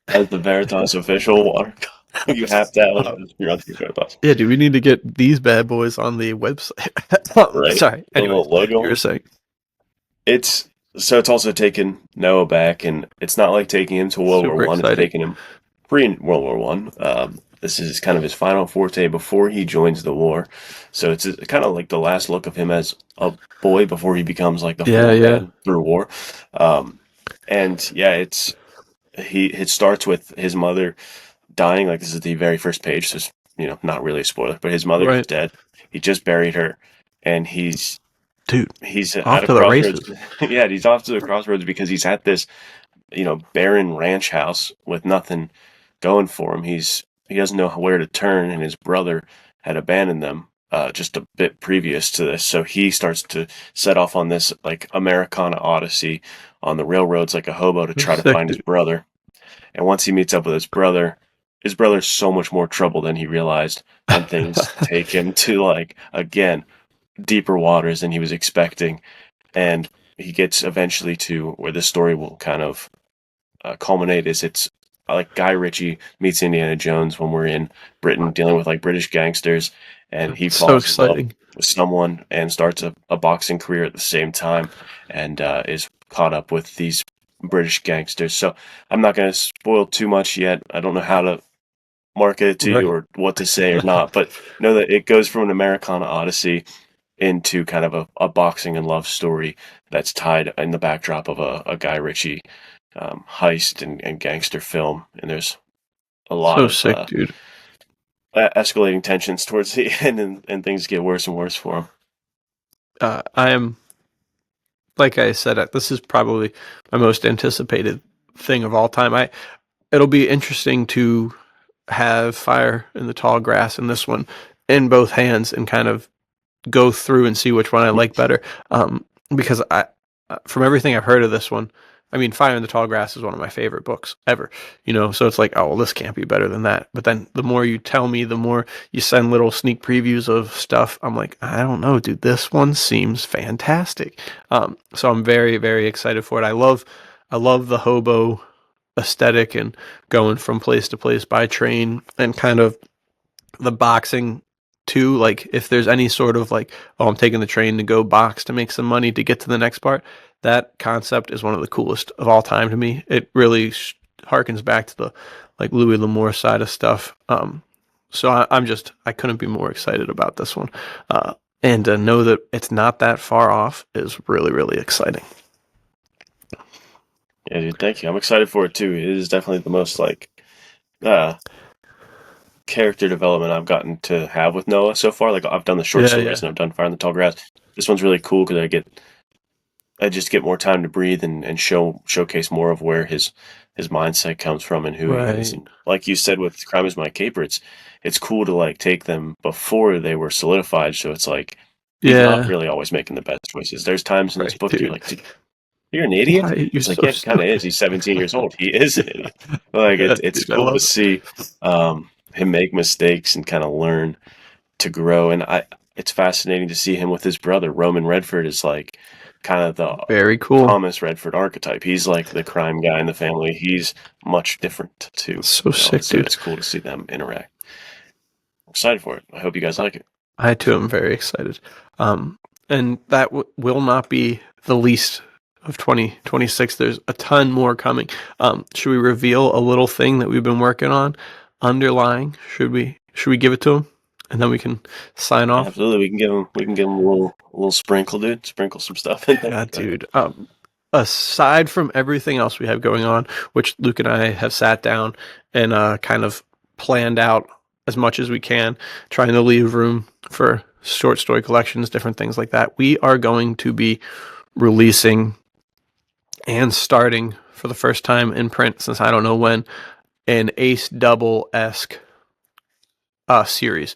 That's the Veritas official water cup. You have to have Uh, you're on the bus, yeah, dude, we need to get these bad boys on the website. right? Sorry. The little Anyways, logo you on were it. saying. It's so it's also taken Noah back, and it's not like taking him to World War Super One. It's exciting. taking him pre-World War One. This is kind of his final forte before he joins the war. So it's kind of like the last look of him as a boy before he becomes like the Yeah, full yeah. man through war. Um, and yeah, it starts with his mother dying. Like this is the very first page, so it's, not really a spoiler, but his mother is Right. dead. He just buried her, and Dude, he's off at a to the crossroads. races. Yeah, he's off to the crossroads because he's at this barren ranch house with nothing going for him. He doesn't know where to turn, and his brother had abandoned them just a bit previous to this. So he starts to set off on this like Americana odyssey on the railroads like a hobo to So try to sick, find his dude. brother. And once he meets up with his brother's so much more trouble than he realized, and things take him to like again deeper waters than he was expecting. And he gets eventually to where this story will kind of culminate is it's like Guy Ritchie meets Indiana Jones when we're in Britain dealing with like British gangsters, and he So falls in love exciting. with someone and starts a boxing career at the same time, and is caught up with these British gangsters. So I'm not going to spoil too much yet. I don't know how to market it to you Right. or what to say or not, but know that it goes from an Americana odyssey into kind of a boxing and love story that's tied in the backdrop of a Guy Ritchie heist and gangster film. And there's a lot So of sick, dude. escalating tensions towards the end, and things get worse and worse for him. I am, like I said, this is probably my most anticipated thing of all time. It'll be interesting to have Fire in the Tall Grass and this one in both hands and kind of go through and see which one I like better. Because from everything I've heard of this one, I mean, Fire in the Tall Grass is one of my favorite books ever, so it's like, oh, well, this can't be better than that. But then the more you tell me, the more you send little sneak previews of stuff, I'm like, I don't know, dude, this one seems fantastic. So I'm very, very excited for it. I love the hobo aesthetic and going from place to place by train and kind of the boxing too. Like if there's any sort of like, oh, I'm taking the train to go box to make some money to get to the next part, that concept is one of the coolest of all time to me. It really harkens back to the like Louis L'Amour side of stuff. So I couldn't be more excited about this one. And to know that it's not that far off is really, really exciting. Yeah, dude, thank you. I'm excited for it too. It is definitely the most like uh, character development I've gotten to have with Noah so far. Like I've done the short Yeah, stories yeah. and I've done Fire in the Tall Grass. This one's really cool because I just get more time to breathe and showcase more of where his mindset comes from and who he is. Right. And like you said with Crime Is My Caper, it's cool to like take them before they were solidified. So it's like he's not Yeah. really always making the best choices. There's times in this Right, book you're dude. like, you're an idiot. Why? You're It's like, so yeah, he kind of is. stupid. He's 17 years old. He is an idiot. Like Yeah, it's dude, I cool to love it. see him make mistakes and kind of learn to grow. And it's fascinating to see him with his brother. Roman Redford is like kind of the Very cool. Thomas Redford archetype. He's like the crime guy in the family. He's much different too. So sick, So dude. it's cool to see them interact. I'm excited for it. I hope you guys like it. I too am very excited. And that will not be the least of 2026. There's a ton more coming. Should we reveal a little thing that we've been working on underlying? Should we give it to him? And then we can sign off. Absolutely. We can give him a little sprinkle, dude. Sprinkle some stuff in there. Yeah, dude. Aside from everything else we have going on, which Luke and I have sat down and kind of planned out as much as we can, trying to leave room for short story collections, different things like that, we are going to be releasing and starting for the first time in print since I don't know when, an Ace Double-esque series.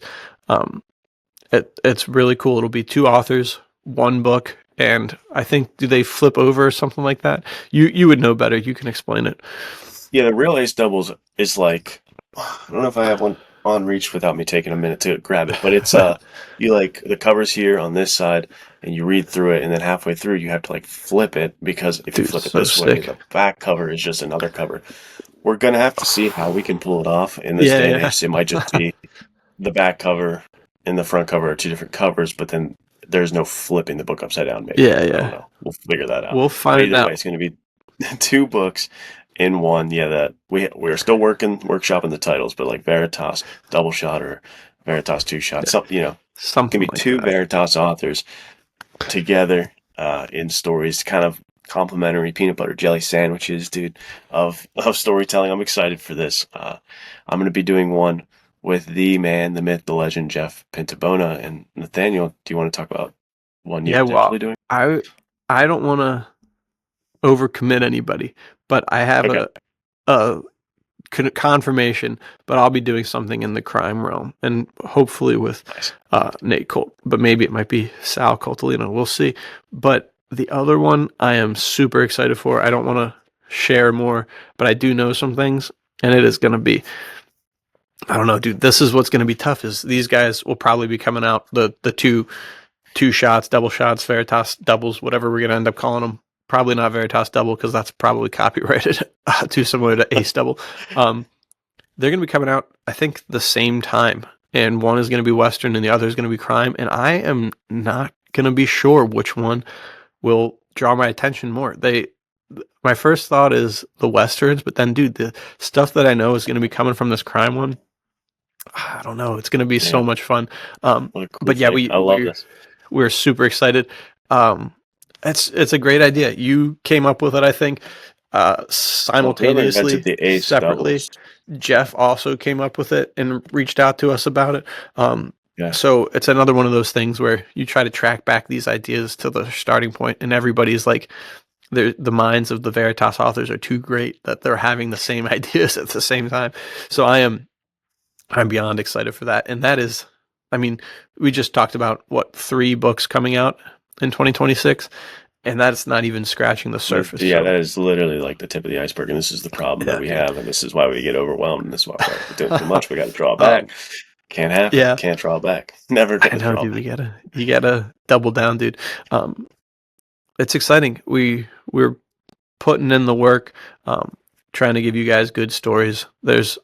It's really cool. It'll be two authors, one book, and I think, do they flip over or something like that? You would know better. You can explain it. Yeah, the real Ace Doubles is like, I don't know if I have one on reach without me taking a minute to grab it, but it's you like the cover's here on this side and you read through it, and then halfway through you have to like flip it, because if you Dude, flip it so this way, sick. the back cover is just another cover. we're gonna have to see how we can pull it off in this Yeah, day and yeah. age. It might just be the back cover and the front cover are two different covers, but then there's no flipping the book upside down. Maybe Yeah, I don't yeah. know. We'll figure that out. We'll But find either way, out. it's going to be two books in one. Yeah, that we're still workshopping the titles, but like Veritas double shot or Veritas two shot, Yeah, something can something be like two that. Veritas authors together in stories, kind of complimentary peanut butter jelly sandwiches, dude, of storytelling. I'm excited for this. I'm going to be doing one with the man, the myth, the legend, Jeff Pintabona. And Nathaniel, do you want to talk about one you're Yeah, potentially well, doing? I don't want to overcommit anybody, but I have Okay, a confirmation. But I'll be doing something in the crime realm, and hopefully with nice. Nate Colt. But maybe it might be Sal Coltolino. We'll see. But the other one, I am super excited for. I don't want to share more, but I do know some things, and it is going to be. I don't know, dude. This is what's going to be tough. Is these guys will probably be coming out the two shots, double shots, Veritas doubles, whatever we're going to end up calling them. Probably not Veritas double because that's probably copyrighted, too similar to Ace double. They're going to be coming out, I think, the same time. And one is going to be Western and the other is going to be crime. And I am not going to be sure which one will draw my attention more. My first thought is the Westerns, but then, dude, the stuff that I know is going to be coming from this crime one, I don't know. It's going to be so Yeah, much fun. what a cool But yeah, thing. I love this. we're super excited. Um, it's a great idea. You came up with it, I think, Well, whoever simultaneously, invented the ace separately. doubles. Jeff also came up with it and reached out to us about it. Yeah, So it's another one of those things where you try to track back these ideas to the starting point, and everybody's like, the minds of the Veritas authors are too great that they're having the same ideas at the same time. So I'm beyond excited for that. And that is, I mean, we just talked about 3 books coming out in 2026, and that's not even scratching the surface. yeah, So, that is literally like the tip of the iceberg, and this is the problem that we have, and this is why we get overwhelmed, and this is why we're doing too much. We got to draw back. Can't happen. Yeah, Can't draw back. Never I gonna know, draw dude. back. You gotta double down, dude. It's exciting. We're putting in the work, trying to give you guys good stories. There's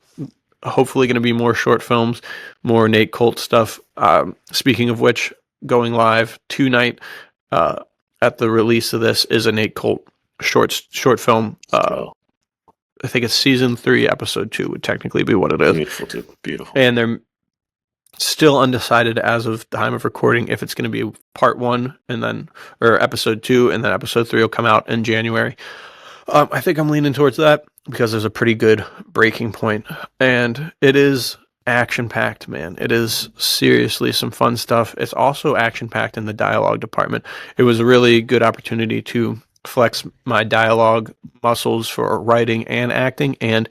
hopefully going to be more short films, more Nate Colt stuff. Speaking of which, going live tonight at the release of this is a Nate Colt short film. I think it's season 3, episode 2 would technically be what it is. Beautiful, dude. Beautiful. And they're still undecided as of the time of recording if it's going to be part 1 or episode 2, and then episode 3 will come out in January. I think I'm leaning towards that because there's a pretty good breaking point, and it is action-packed, man. It is seriously some fun stuff. It's also action-packed in the dialogue department. It was a really good opportunity to flex my dialogue muscles for writing and acting, and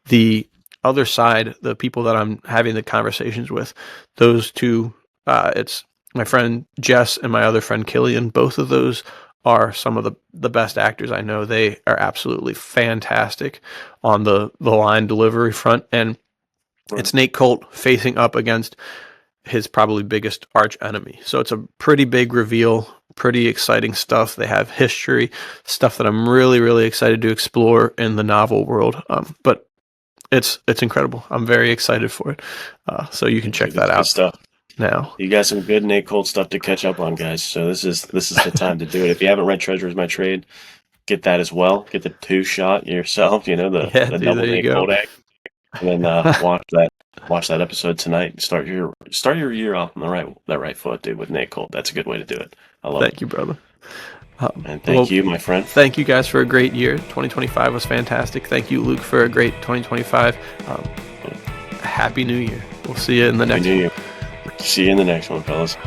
the other side, the people that I'm having the conversations with, those two, it's my friend Jess and my other friend Killian. Both of those are some of the best actors I know. They are absolutely fantastic on the line delivery front. And it's Nate Colt facing up against his probably biggest arch enemy. So it's a pretty big reveal, pretty exciting stuff. They have history, stuff that I'm really, really excited to explore in the novel world. But it's incredible. I'm very excited for it. So you can check that out stuff now. You got some good Nate Colt stuff to catch up on, guys. So this is the time to do it. If you haven't read Treasure Is My Trade, get that as well. Get the 2 shot yourself. You know, the double Nate Colt egg. And then watch that episode tonight. And start your year off on the right foot, dude. With Nate Colt, that's a good way to do it. I love it. Thank you, brother. And thank you, my friend. Thank you guys for a great year. 2025 was fantastic. Thank you, Luke, for a great 2025. Happy New Year. We'll see you in the next one. See you in the next one, fellas.